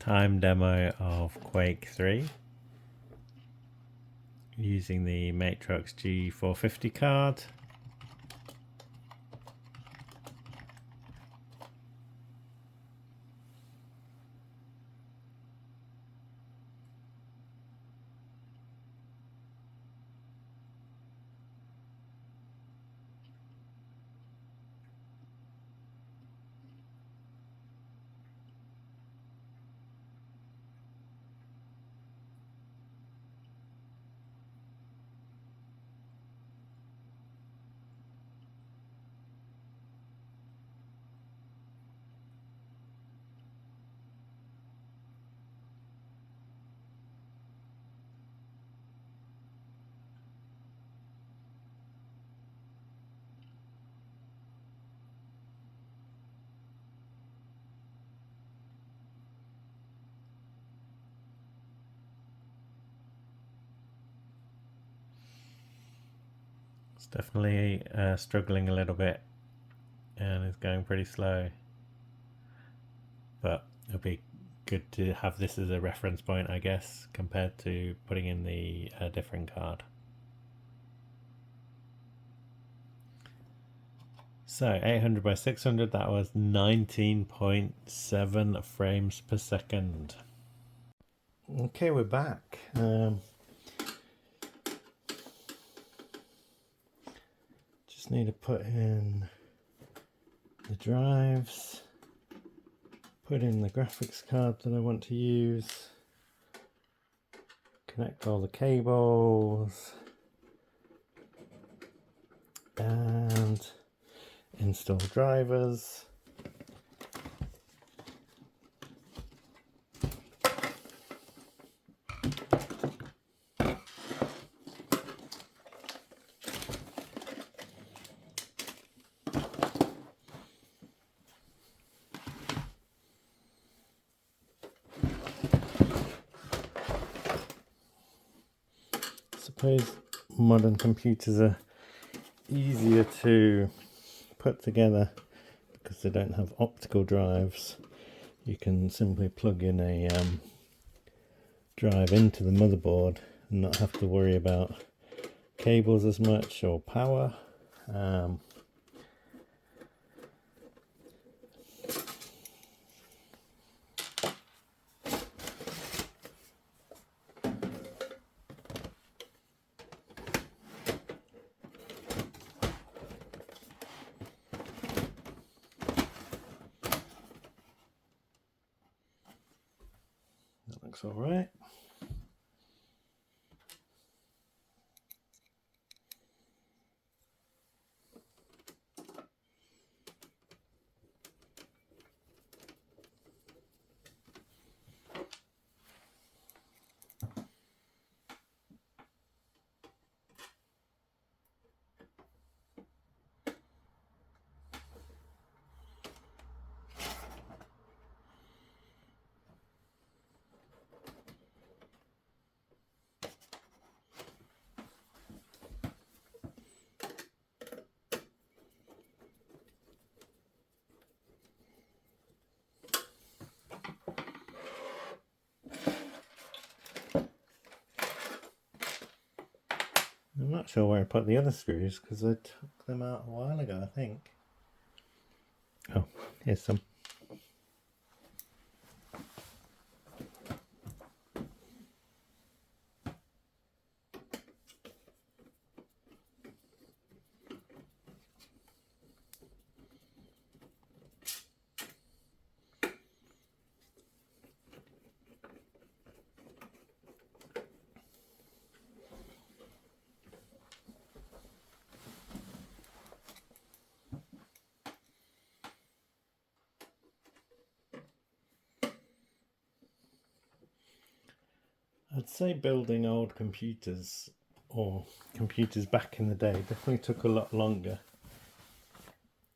time demo of Quake 3 using the Matrox G450 card. It's definitely struggling a little bit and it's going pretty slow, but it'll be good to have this as a reference point, I guess, compared to putting in the different card. So 800 by 600, that was 19.7 frames per second. Okay, we're back. Just need to put in the drives, put in the graphics card that I want to use, connect all the cables, and install drivers. Suppose modern computers are easier to put together because they don't have optical drives. you can simply plug in a drive into the motherboard and not have to worry about cables as much or power. That looks all right. I'm not sure where I put the other screws because I took them out a while ago, I think. Oh, here's some. I'd say building old computers or computers back in the day definitely took a lot longer.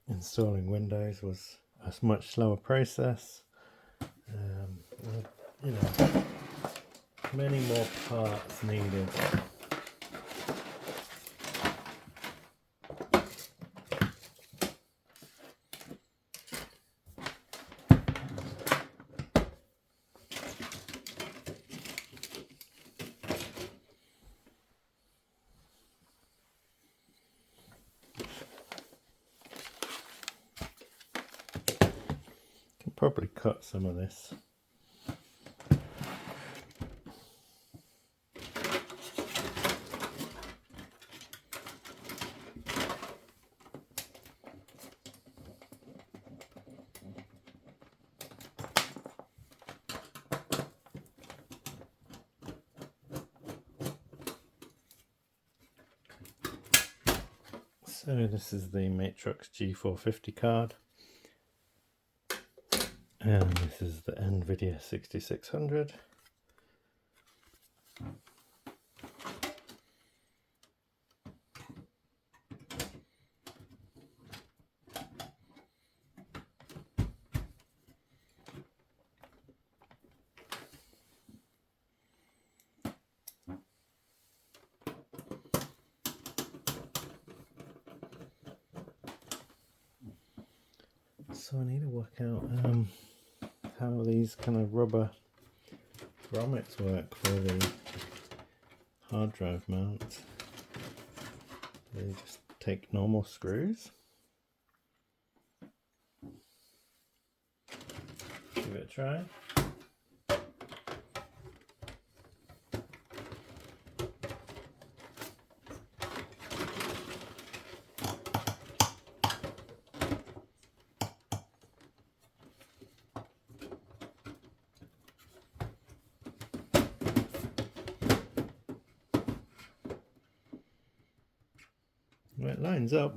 Installing Windows was a much slower process. You know, many more parts needed. Probably cut some of this. So this is the Matrix G450 card. And this is the NVIDIA 6600. So I need to work out how these kind of rubber grommets work for the hard drive mount. They just take normal screws. Give it a try. Well, it lines up,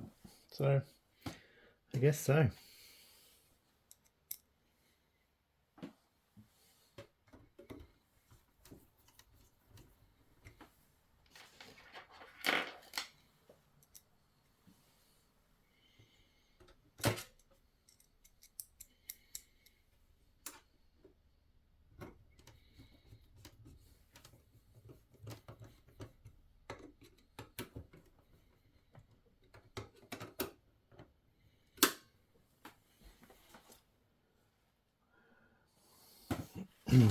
so I guess so. So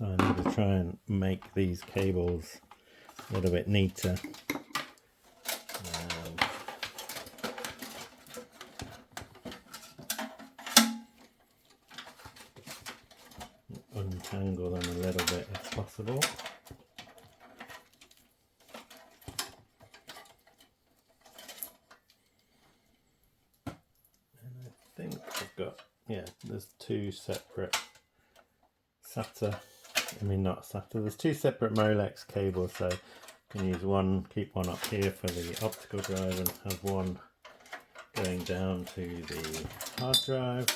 I need to try and make these cables a little bit neater. Untangle them a little bit if possible. And I think I've got, yeah, there's two separate SATA, not SATA, there's two separate Molex cables, so I can use one, keep one up here for the optical drive and have one going down to the hard drive.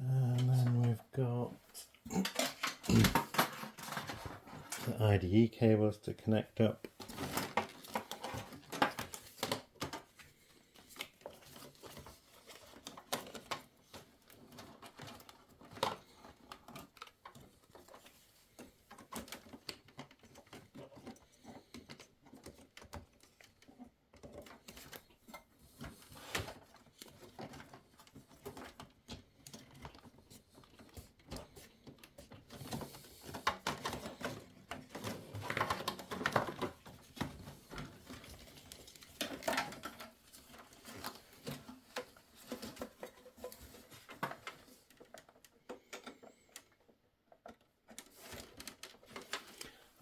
And then we've got the IDE cables to connect up.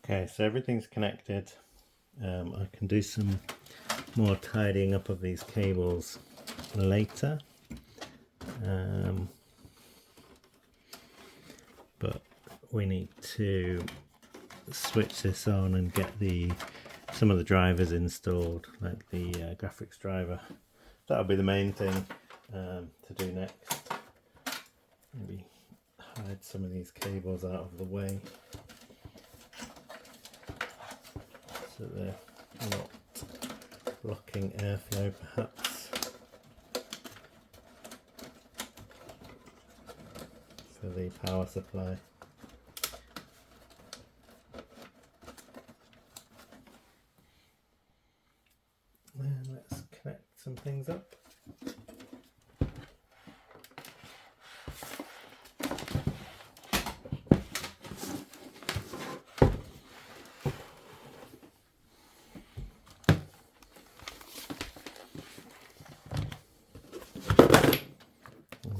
Okay, so everything's connected. I can do some more tidying up of these cables later. But we need to switch this on and get some of the drivers installed, like the graphics driver. That'll be the main thing to do next. Maybe hide some of these cables out of the way so they're not blocking airflow perhaps for the power supply. And let's connect some things up.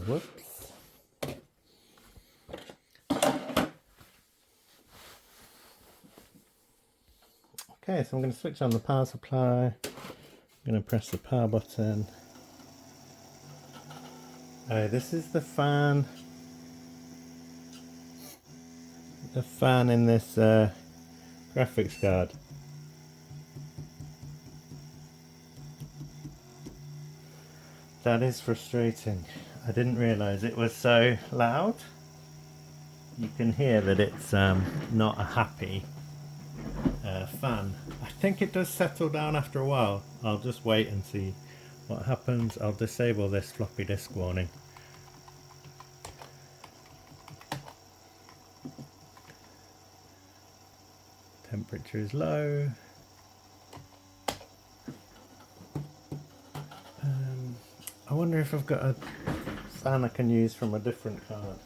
Whoops. Okay, so I'm going to switch on the power supply. I'm going to press the power button. This is the fan. The fan in this graphics card. That is frustrating. I didn't realise it was so loud. You can hear that it's not a happy fan. I think it does settle down after a while. I'll just wait and see what happens. I'll disable this floppy disk warning. Temperature is low. I wonder if I've got a fan I can use from a different card.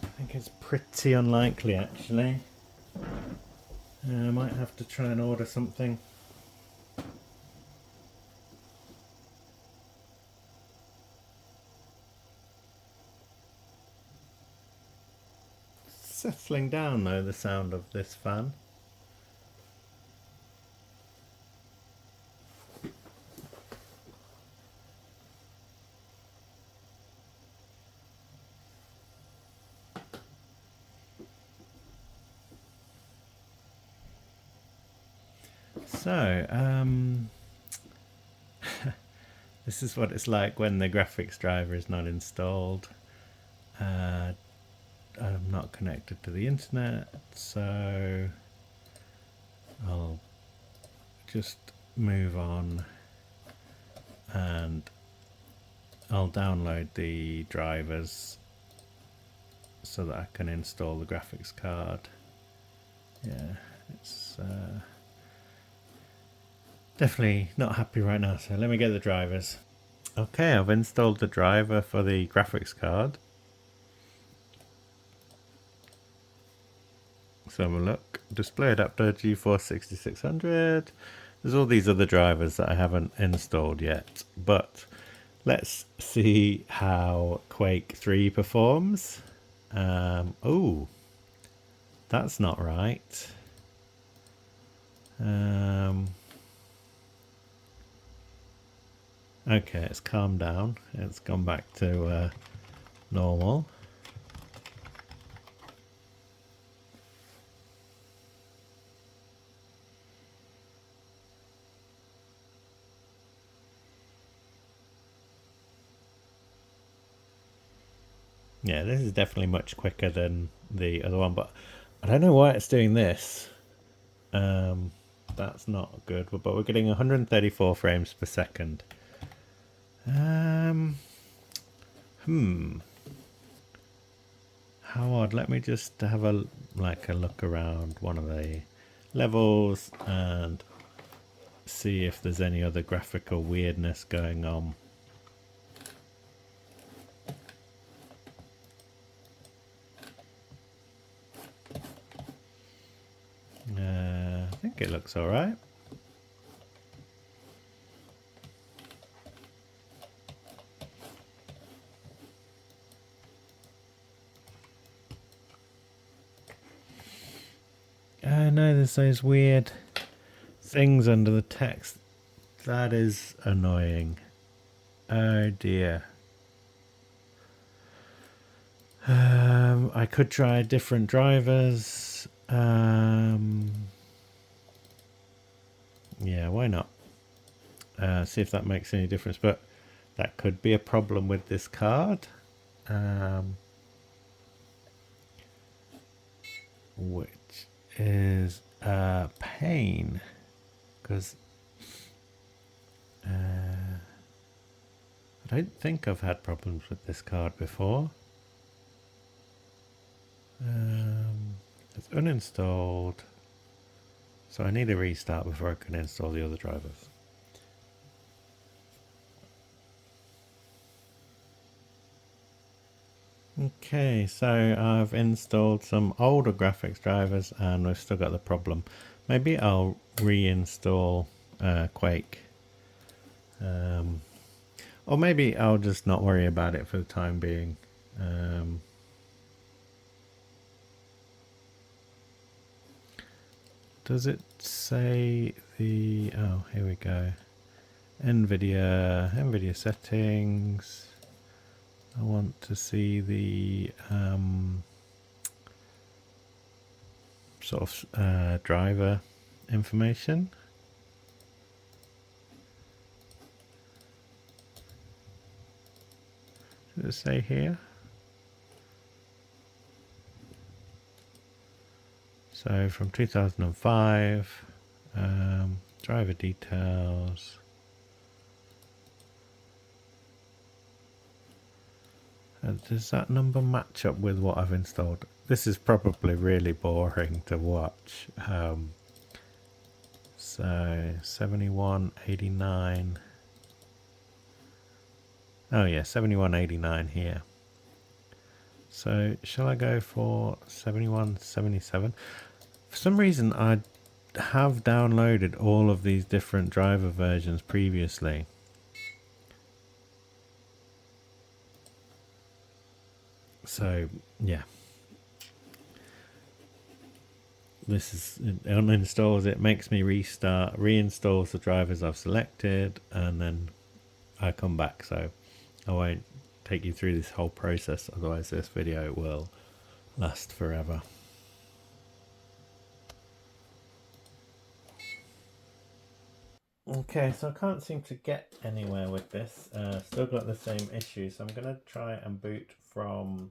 I think it's pretty unlikely actually. I might have to try and order something. Settling down though, the sound of this fan. So, this is what it's like when the graphics driver is not installed. I'm not connected to the internet, so I'll just move on and I'll download the drivers so that I can install the graphics card. Yeah, it's definitely not happy right now, so let me get the drivers. Okay, I've installed the driver for the graphics card. Let's have a look. Display adapter GeForce 6600. There's all these other drivers that I haven't installed yet, but let's see how Quake 3 performs. Oh, that's not right. Okay, it's calmed down. It's gone back to normal. Yeah, this is definitely much quicker than the other one, but I don't know why it's doing this. That's not good, but we're getting 134 frames per second. How odd. Let me just have a look around one of the levels and see if there's any other graphical weirdness going on. I think it looks all right. I know there's those weird things under the text. That is annoying. Oh dear. I could try different drivers. Yeah, why not? See if that makes any difference, but that could be a problem with this card. Which is a pain, because I don't think I've had problems with this card before. It's uninstalled, so I need a restart before I can install the other drivers. Okay, so I've installed some older graphics drivers and we've still got the problem. Maybe I'll reinstall Quake. Or maybe I'll just not worry about it for the time being. Does it say the... Oh, here we go. NVIDIA settings. I want to see the sort of driver information. Does it say here? So from 2005, driver details. Does that number match up with what I've installed? This is probably really boring to watch. So 7189. Oh yeah, 7189 here. So shall I go for 7177? For some reason I have downloaded all of these different driver versions previously. So yeah, this is, it uninstalls it, makes me restart, reinstalls the drivers I've selected, and then I come back. So I won't take you through this whole process, otherwise this video will last forever. Okay, so I can't seem to get anywhere with this. Still got the same issue, so I'm going to try and boot from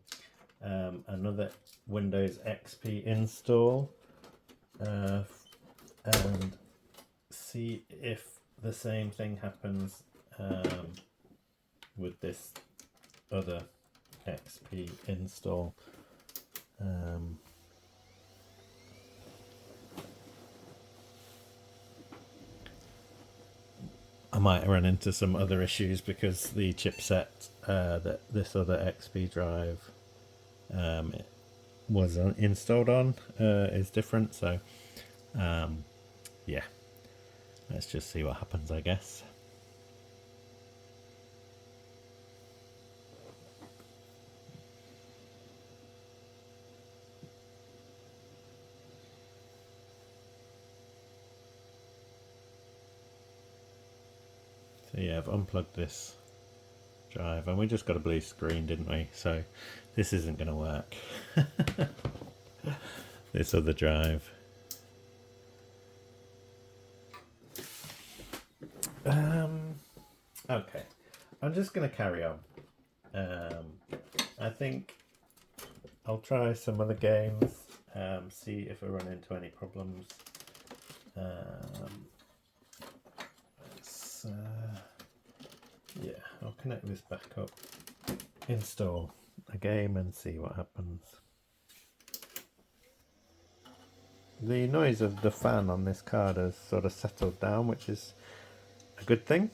another Windows XP install and see if the same thing happens with this other XP install. I might run into some other issues because the chipset that this other XP drive was installed on is different. So yeah, let's just see what happens, I guess. So yeah, I've unplugged this drive and we just got a blue screen, didn't we? So this isn't going to work. This other drive. Okay, I'm just going to carry on. I think I'll try some other games, see if I run into any problems. Yeah, I'll connect this back up, install a game and see what happens. The noise of the fan on this card has sort of settled down, which is a good thing.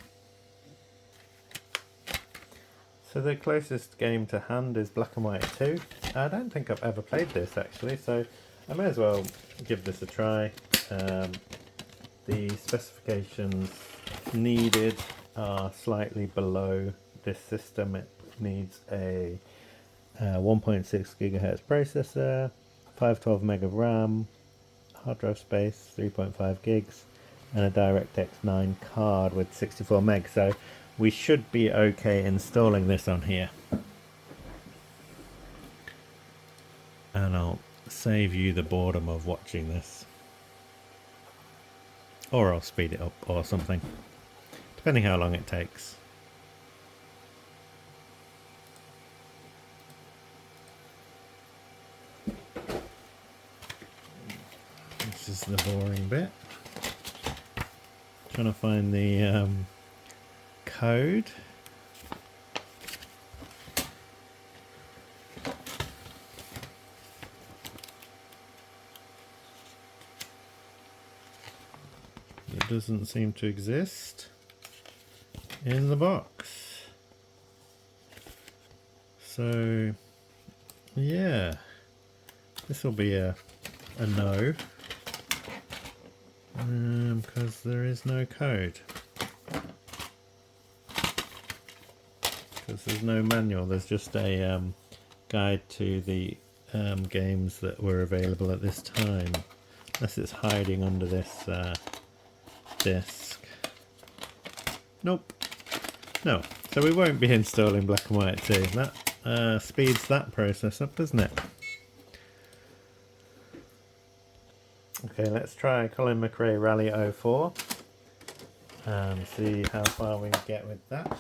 So the closest game to hand is Black and White 2. I don't think I've ever played this actually, so I may as well give this a try. The specifications needed are slightly below this system. It needs a 1.6 gigahertz processor, 512 meg of RAM, hard drive space 3.5 gigs, and a DirectX 9 card with 64 meg. So we should be okay installing this on here. And I'll save you the boredom of watching this. Or I'll speed it up or something, depending how long it takes. This is the boring bit. Trying to find the code. It doesn't seem to exist in the box. So yeah, this will be a no, because there is no code. Because there's no manual, there's just a guide to the games that were available at this time. Unless it's hiding under this disk. Nope. No. So we won't be installing Black and White 2. That speeds that process up, doesn't it? Okay, let's try Colin Mcrae Rally 04 and see how far we can get with that.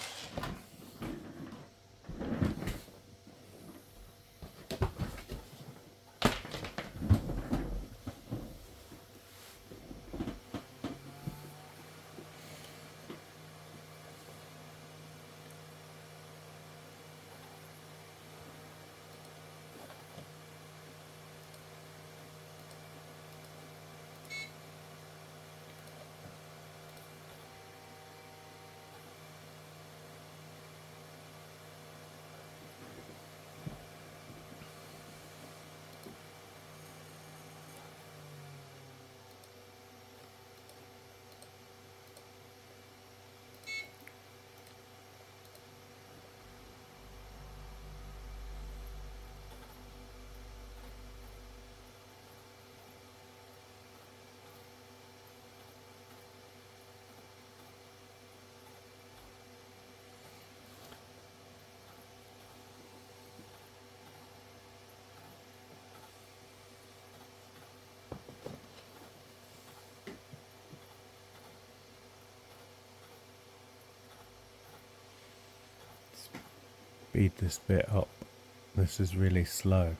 speed this bit up. This is really slow.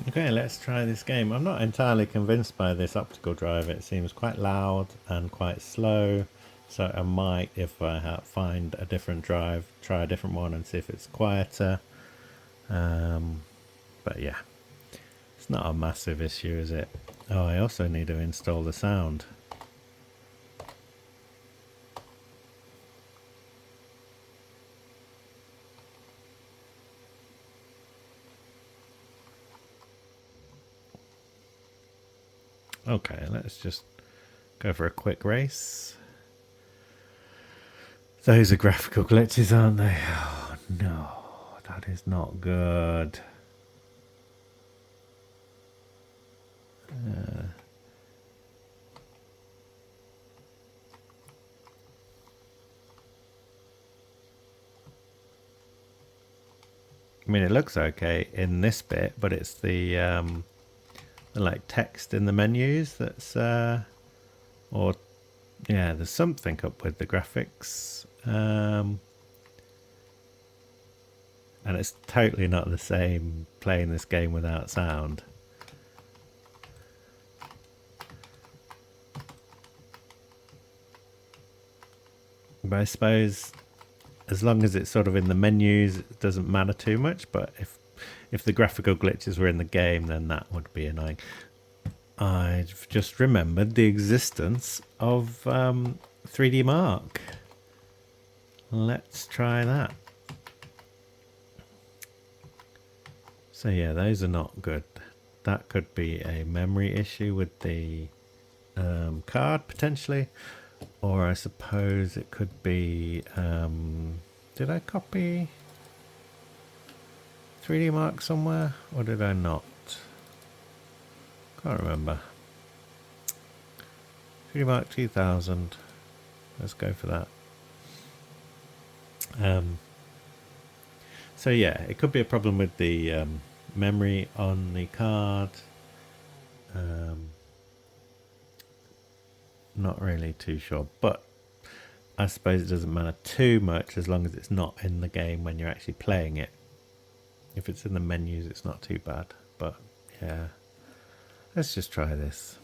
Okay, let's try this game. I'm not entirely convinced by this optical drive. It seems quite loud and quite slow. So I might, if I find a different drive, try a different one and see if it's quieter. But yeah, it's not a massive issue, is it? Oh, I also need to install the sound. Okay, let's just go for a quick race. Those are graphical glitches, aren't they? Oh no, that is not good. I mean, it looks okay in this bit, but it's the like text in the menus that's or yeah, there's something up with the graphics, and it's totally not the same playing this game without sound. But I suppose as long as it's sort of in the menus, it doesn't matter too much. But if the graphical glitches were in the game, then that would be annoying. I've just remembered the existence of 3D Mark. Let's try that. So yeah, those are not good. That could be a memory issue with the card potentially, or I suppose it could be. Did I copy 3D Mark somewhere, or did I not? Can't remember. 3D Mark 2000. Let's go for that. So yeah, it could be a problem with the memory on the card. Not really too sure, but I suppose it doesn't matter too much as long as it's not in the game when you're actually playing it. If it's in the menus, it's not too bad. But yeah, let's just try this.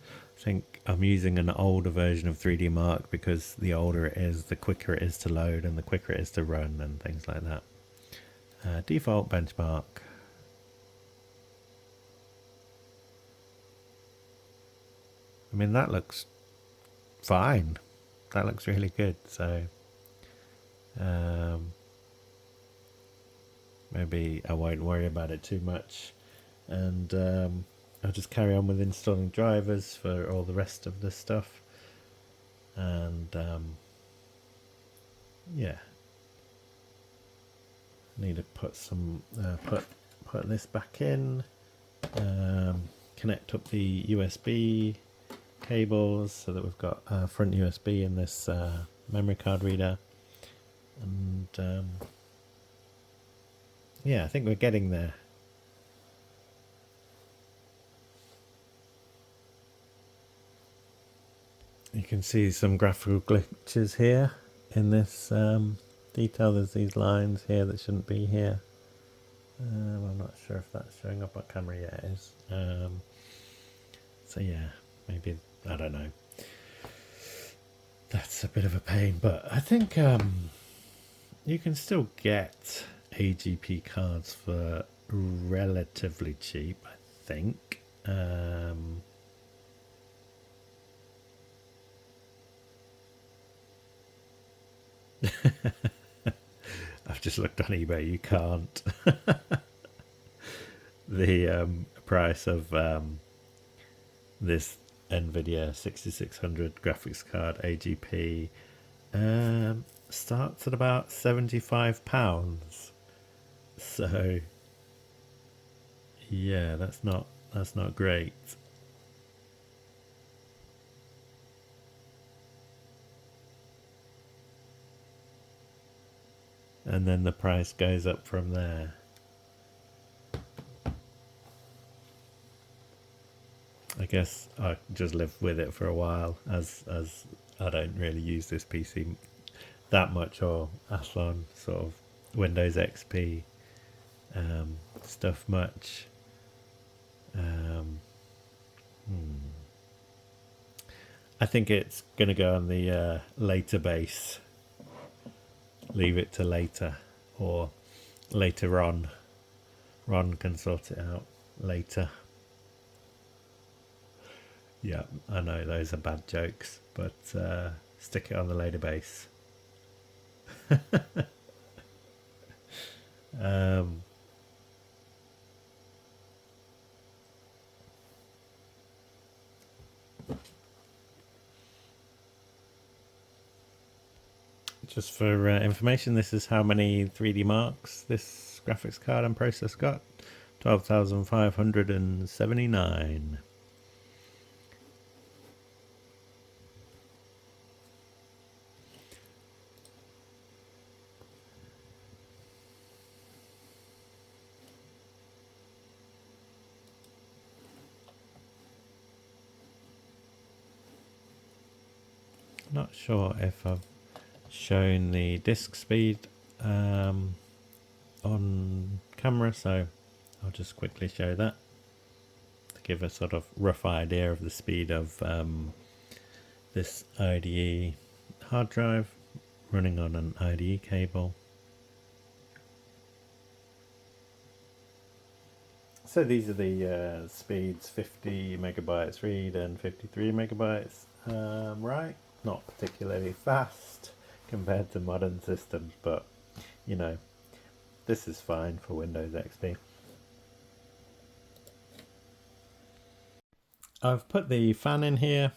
I think I'm using an older version of 3D Mark because the older it is, the quicker it is to load and the quicker it is to run and things like that. Default benchmark. I mean, that looks fine. That looks really good. So maybe I won't worry about it too much. And I'll just carry on with installing drivers for all the rest of this stuff. And yeah, need to put some put this back in. Connect up the USB cables so that we've got front USB in this memory card reader, and yeah, I think we're getting there. You can see some graphical glitches here in this detail. There's these lines here that shouldn't be here. I'm not sure if that's showing up on camera yet. It is. So yeah, maybe, I don't know. That's a bit of a pain, but I think you can still get AGP cards for relatively cheap, I think. I've just looked on eBay, you can't. The price of this NVIDIA 6600 graphics card AGP starts at about £75. So yeah, that's not great. And then the price goes up from there. I guess I just live with it for a while, as I don't really use this PC that much, or Athlon sort of Windows XP stuff much. I think it's going to go on the later base. Leave it to later, or later on. Ron can sort it out later. Yeah, I know those are bad jokes, but stick it on the later base. Just for information, this is how many 3D marks this graphics card and processor got. 12,579. Not sure if I've shown the disk speed on camera, so I'll just quickly show that to give a sort of rough idea of the speed of this IDE hard drive running on an IDE cable. So these are the speeds: 50 megabytes read and 53 megabytes write. Not particularly fast compared to modern systems, but you know, this is fine for Windows XP. I've put the fan in here.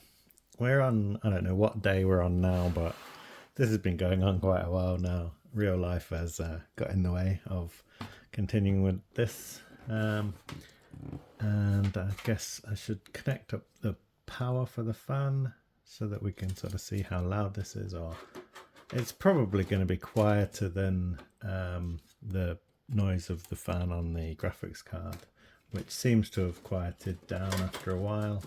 We're on, I don't know what day we're on now, but this has been going on quite a while now. Real life has got in the way of continuing with this. And I guess I should connect up the power for the fan so that we can sort of see how loud this is. Or it's probably going to be quieter than the noise of the fan on the graphics card, which seems to have quieted down after a while.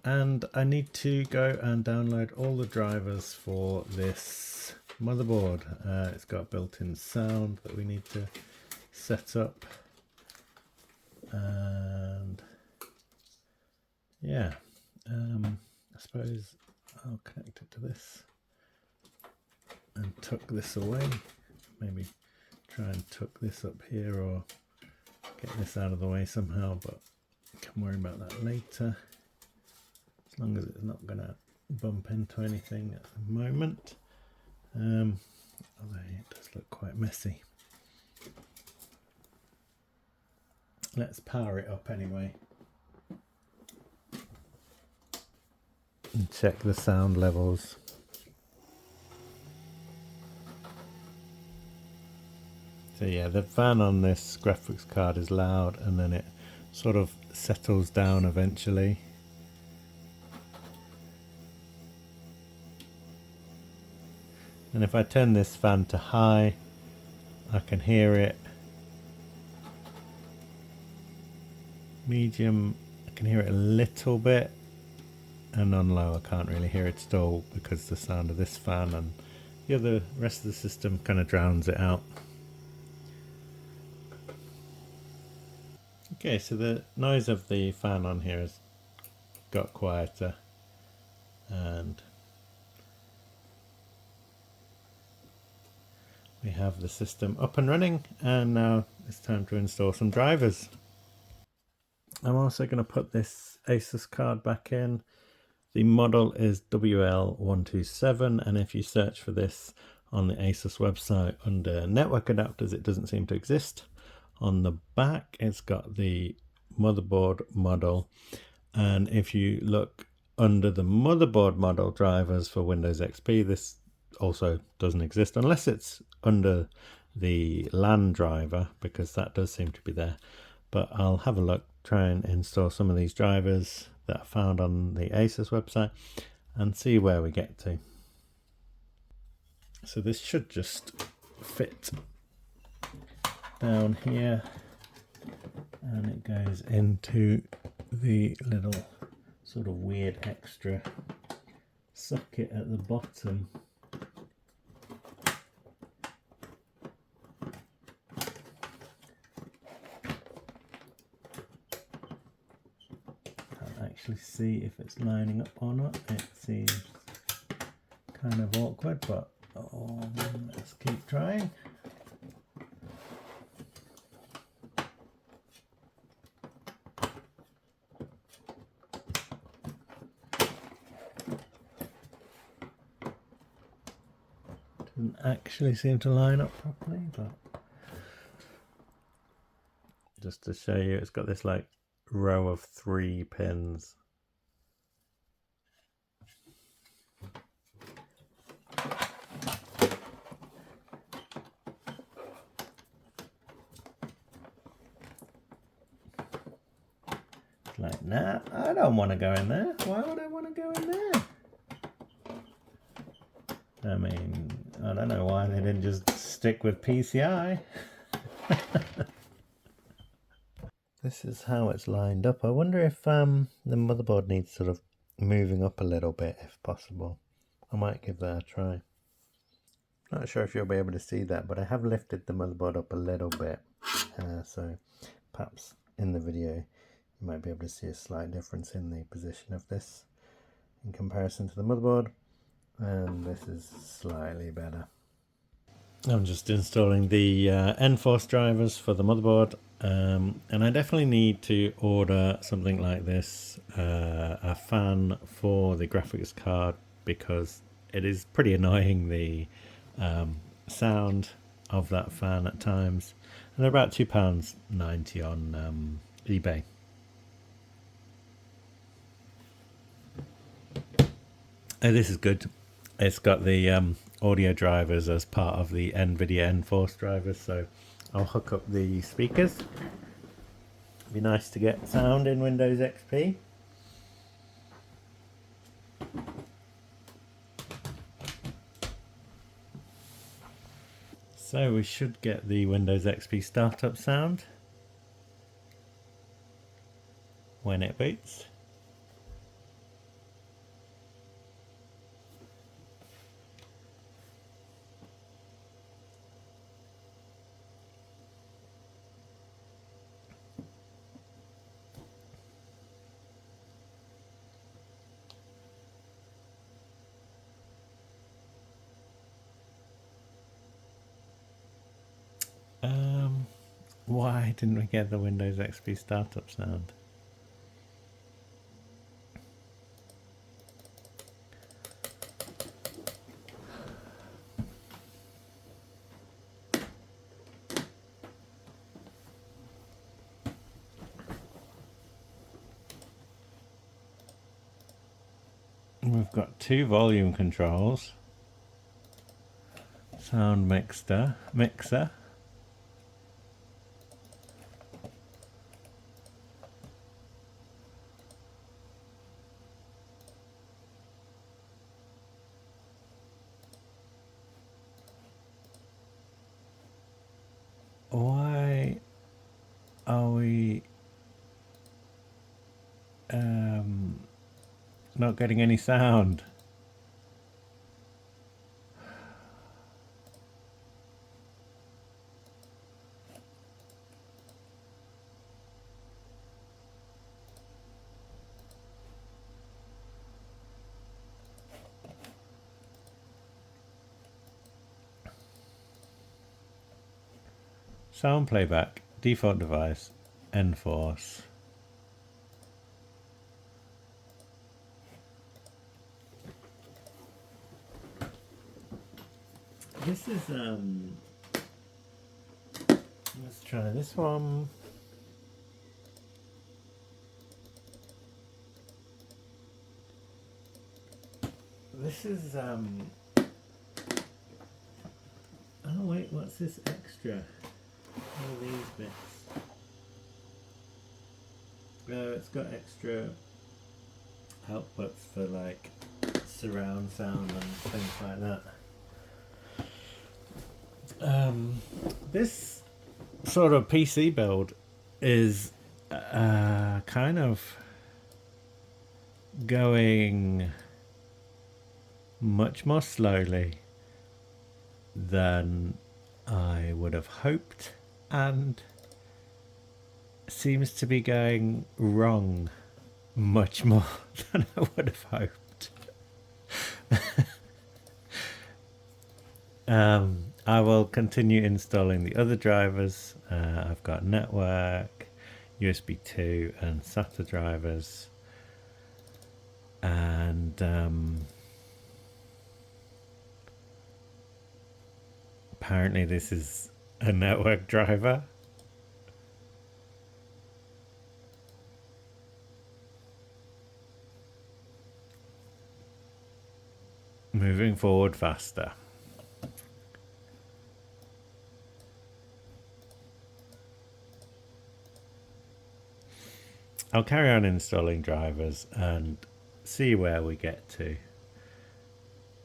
And I need to go and download all the drivers for this motherboard. It's got built-in sound that we need to set up, and yeah, I suppose I'll connect it to this and tuck this away. Maybe try and tuck this up here or get this out of the way somehow, but I can worry about that later, as long as it's not going to bump into anything at the moment. Although it does look quite messy. Let's power it up anyway and check the sound levels. So yeah, the fan on this graphics card is loud, and then it sort of settles down eventually. And if I turn this fan to high, I can hear it. Medium, I can hear it a little bit, and on low I can't really hear it at all because the sound of this fan and the rest of the system kind of drowns it out. Okay, so the noise of the fan on here has got quieter, and we have the system up and running, and now it's time to install some drivers. I'm also going to put this Asus card back in. The model is WL127, and if you search for this on the Asus website under network adapters, it doesn't seem to exist. On the back, it's got the motherboard model, and if you look under the motherboard model drivers for Windows XP, this also doesn't exist unless it's under the LAN driver, because that does seem to be there. But I'll have a look, try and install some of these drivers that I found on the Asus website and see where we get to. So this should just fit down here, and it goes into the little sort of weird extra socket at the bottom. Actually see if it's lining up or not. It seems kind of awkward, but let's keep trying. Didn't actually seem to line up properly, but just to show you, it's got this like row of 3 pins. It's like, nah, I don't want to go in there. Why would I want to go in there? I mean, I don't know why they didn't just stick with PCI. This is how it's lined up. I wonder if the motherboard needs sort of moving up a little bit if possible. I might give that a try. Not sure if you'll be able to see that, but I have lifted the motherboard up a little bit. So perhaps in the video you might be able to see a slight difference in the position of this in comparison to the motherboard. And this is slightly better. I'm just installing the N-Force drivers for the motherboard, and I definitely need to order something like this, a fan for the graphics card, because it is pretty annoying, the sound of that fan at times, and they're about £2.90 on eBay. Oh, this is good. It's got the audio drivers as part of the NVIDIA N-Force drivers, so I'll hook up the speakers. It'd be nice to get sound in Windows XP. So we should get the Windows XP startup sound when it boots. Why didn't we get the Windows XP startup sound? We've got 2 volume controls, sound mixer. Why are we not getting any sound? Sound playback, default device, N-Force. This is let's try this one. This is oh wait, what's this extra? What are these bits? It's got extra outputs for like surround sound and things like that. This sort of PC build is kind of going much more slowly than I would have hoped, and seems to be going wrong much more than I would have hoped. I will continue installing the other drivers. I've got network, USB 2 and SATA drivers, and Apparently this is a network driver. Moving forward faster. I'll carry on installing drivers and see where we get to.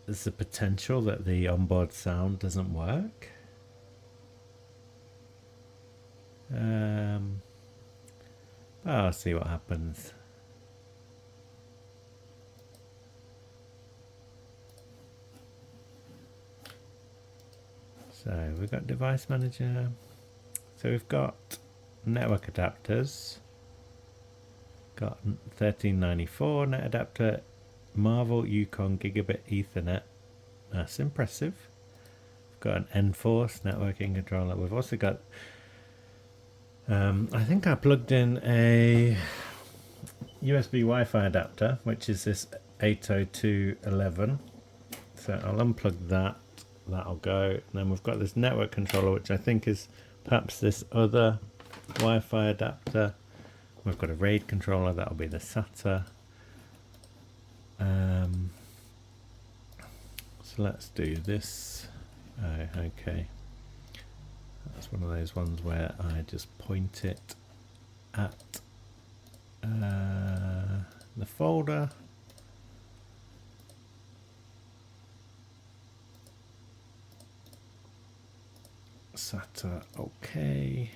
There's the potential that the onboard sound doesn't work. I'll see what happens. So we've got device manager. So we've got network adapters. Got 1394 net adapter, Marvel Yukon Gigabit Ethernet. That's impressive. We've got an Enforce networking controller. We've also got I think I plugged in a USB Wi-Fi adapter, which is this 802.11. So I'll unplug that. That'll go. And then we've got this network controller, which I think is perhaps this other Wi-Fi adapter. We've got a RAID controller. That'll be the SATA. So let's do this. Okay. That's one of those ones where I just point it at the folder. SATA, okay.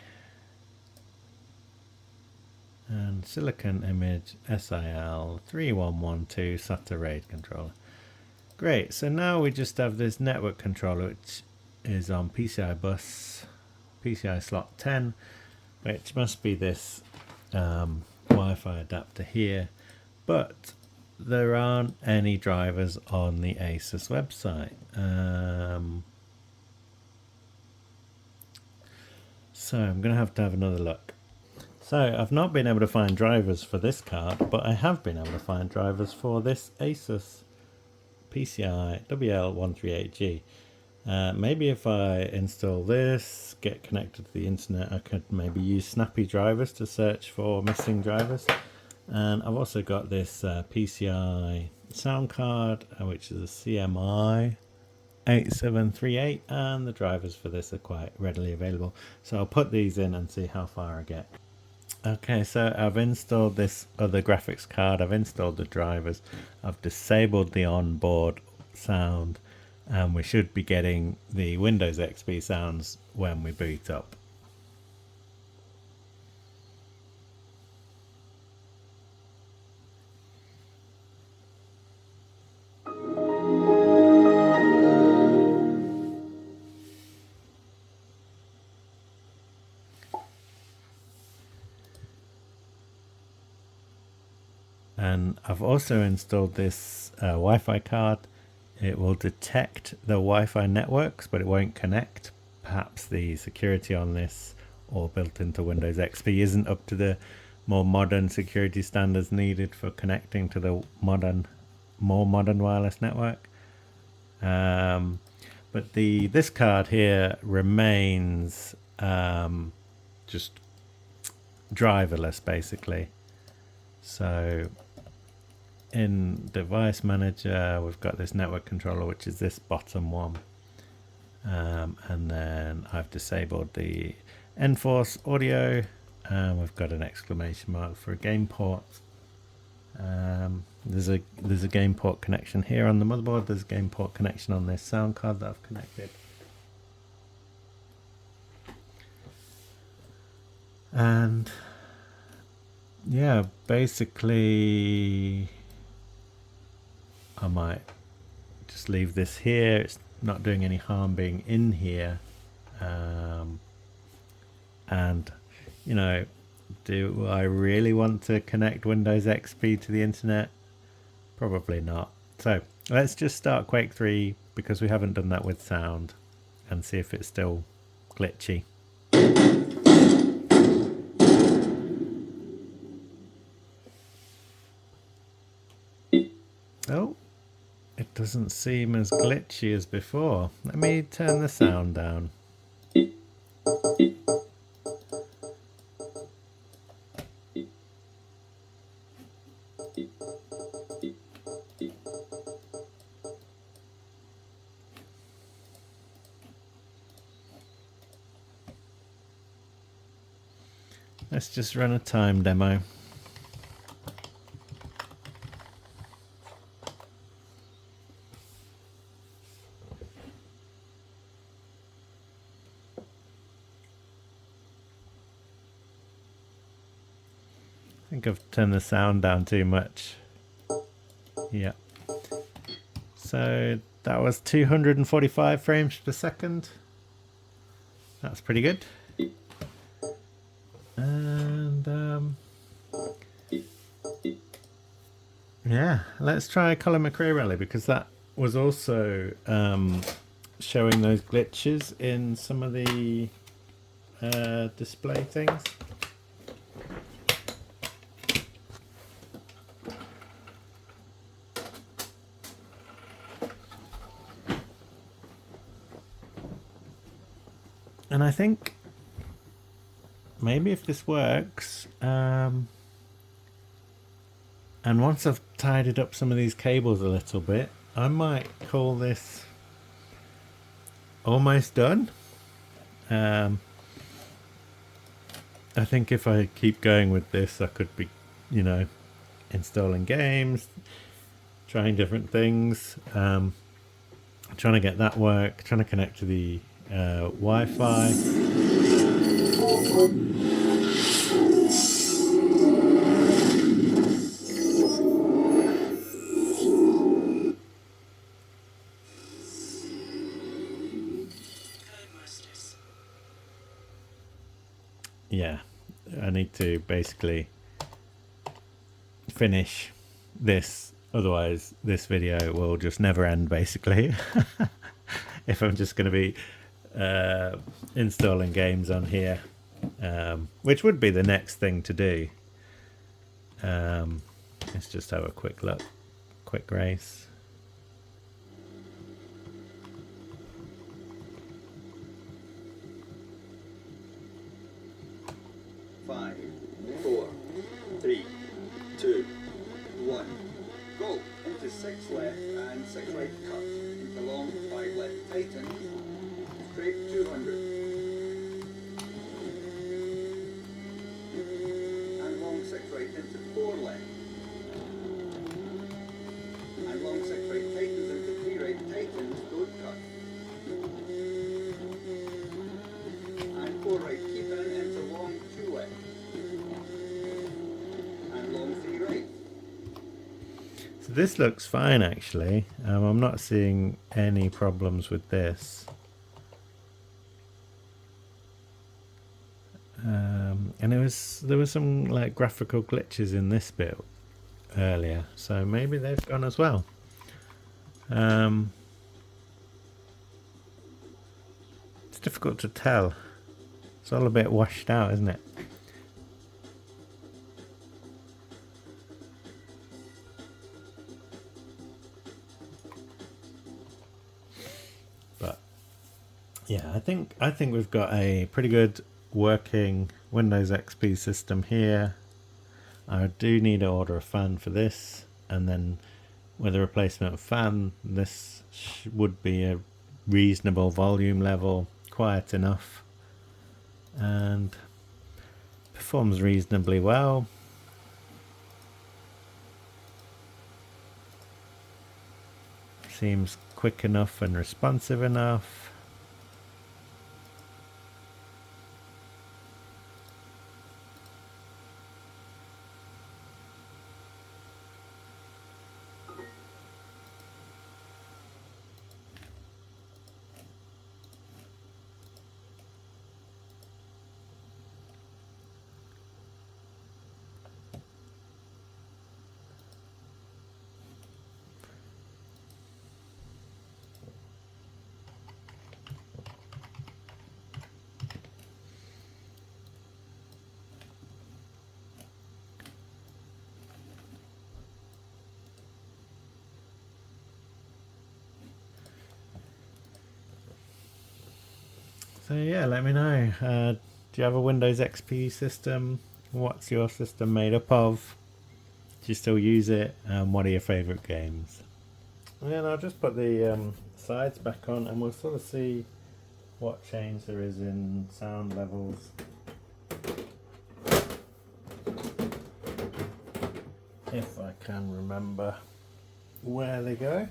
And silicon image SIL 3112 SATA RAID controller. Great, so now we just have this network controller which is on PCI bus, PCI slot 10, which must be this Wi-Fi adapter here, but there aren't any drivers on the ASUS website. So I'm going to have another look. So I've not been able to find drivers for this card, but I have been able to find drivers for this ASUS PCI WL138G. Maybe if I install this, get connected to the internet, I could maybe use snappy drivers to search for missing drivers. And I've also got this PCI sound card, which is a CMI 8738, and the drivers for this are quite readily available. So I'll put these in and see how far I get. Okay, so I've installed this other graphics card, I've installed the drivers, I've disabled the onboard sound, and we should be getting the Windows XP sounds when we boot up. And I've also installed this Wi-Fi card. It will detect the Wi-Fi networks, but it won't connect. Perhaps the security on this, or built into Windows XP, isn't up to the more modern security standards needed for connecting to the more modern wireless network. But this card here remains just driverless, basically. So in device manager, we've got this network controller, which is this bottom one, and then I've disabled the Enforce audio, and we've got an exclamation mark for a game port. There's a game port connection here on the motherboard. There's a game port connection on this sound card that I've connected, and yeah, basically I might just leave this here. It's not doing any harm being in here. And you know, do I really want to connect Windows XP to the internet? Probably not. So let's just start Quake 3, because we haven't done that with sound, and see if it's still glitchy. Oh, it doesn't seem as glitchy as before. Let me turn the sound down. Let's just run a time demo. I think I've turned the sound down too much. Yeah. So that was 245 frames per second. That's pretty good. And yeah, let's try Colin Mcrae Rally, because that was also showing those glitches in some of the display things. And I think maybe if this works, and once I've tidied up some of these cables a little bit, I might call this almost done. I think if I keep going with this, I could be, you know, installing games, trying different things, trying to get that work, trying to connect to the Wi-Fi. Yeah, I need to basically finish this, otherwise this video will just never end basically. If I'm just going to be installing games on here, which would be the next thing to do. Let's just have a quick look, quick race. Five, 4, 3, 2, 1, go! Into 6 left and 6 right cut. Into long 5 left tighten. Straight 200. And long 6 right into 4 left. And long 6 right tightens into 3 right tightens, don't cut. And 4 right keep in into long 2 left. And long 3 right. So this looks fine actually. I'm not seeing any problems with this. And there was some like graphical glitches in this bit earlier, so maybe they've gone as well. It's difficult to tell. It's all a bit washed out, isn't it? But yeah, I think we've got a pretty good working Windows XP system here. I do need to order a fan for this, and then with a replacement fan, this would be a reasonable volume level, quiet enough, and performs reasonably well. Seems quick enough and responsive enough. So yeah, let me know. Do you have a Windows XP system? What's your system made up of? Do you still use it? What are your favourite games? And I'll just put the sides back on and we'll sort of see what change there is in sound levels. If I can remember where they go.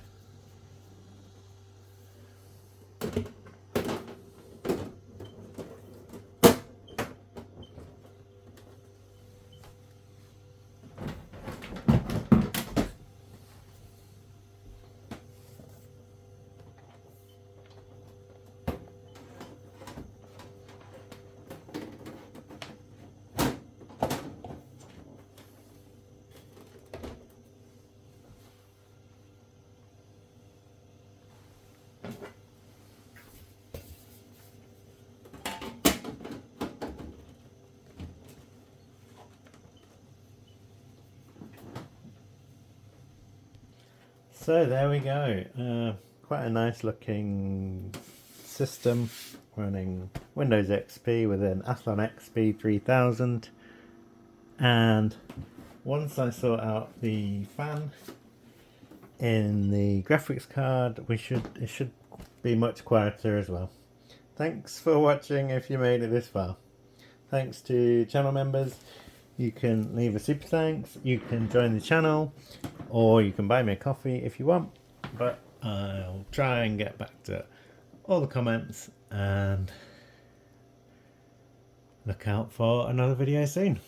So there we go, quite a nice looking system running Windows XP with an Athlon XP 3000, and once I sort out the fan in the graphics card it should be much quieter as well. Thanks for watching if you made it this far. Thanks to channel members. You can leave a super thanks, you can join the channel, or you can buy me a coffee if you want, but I'll try and get back to all the comments and look out for another video soon.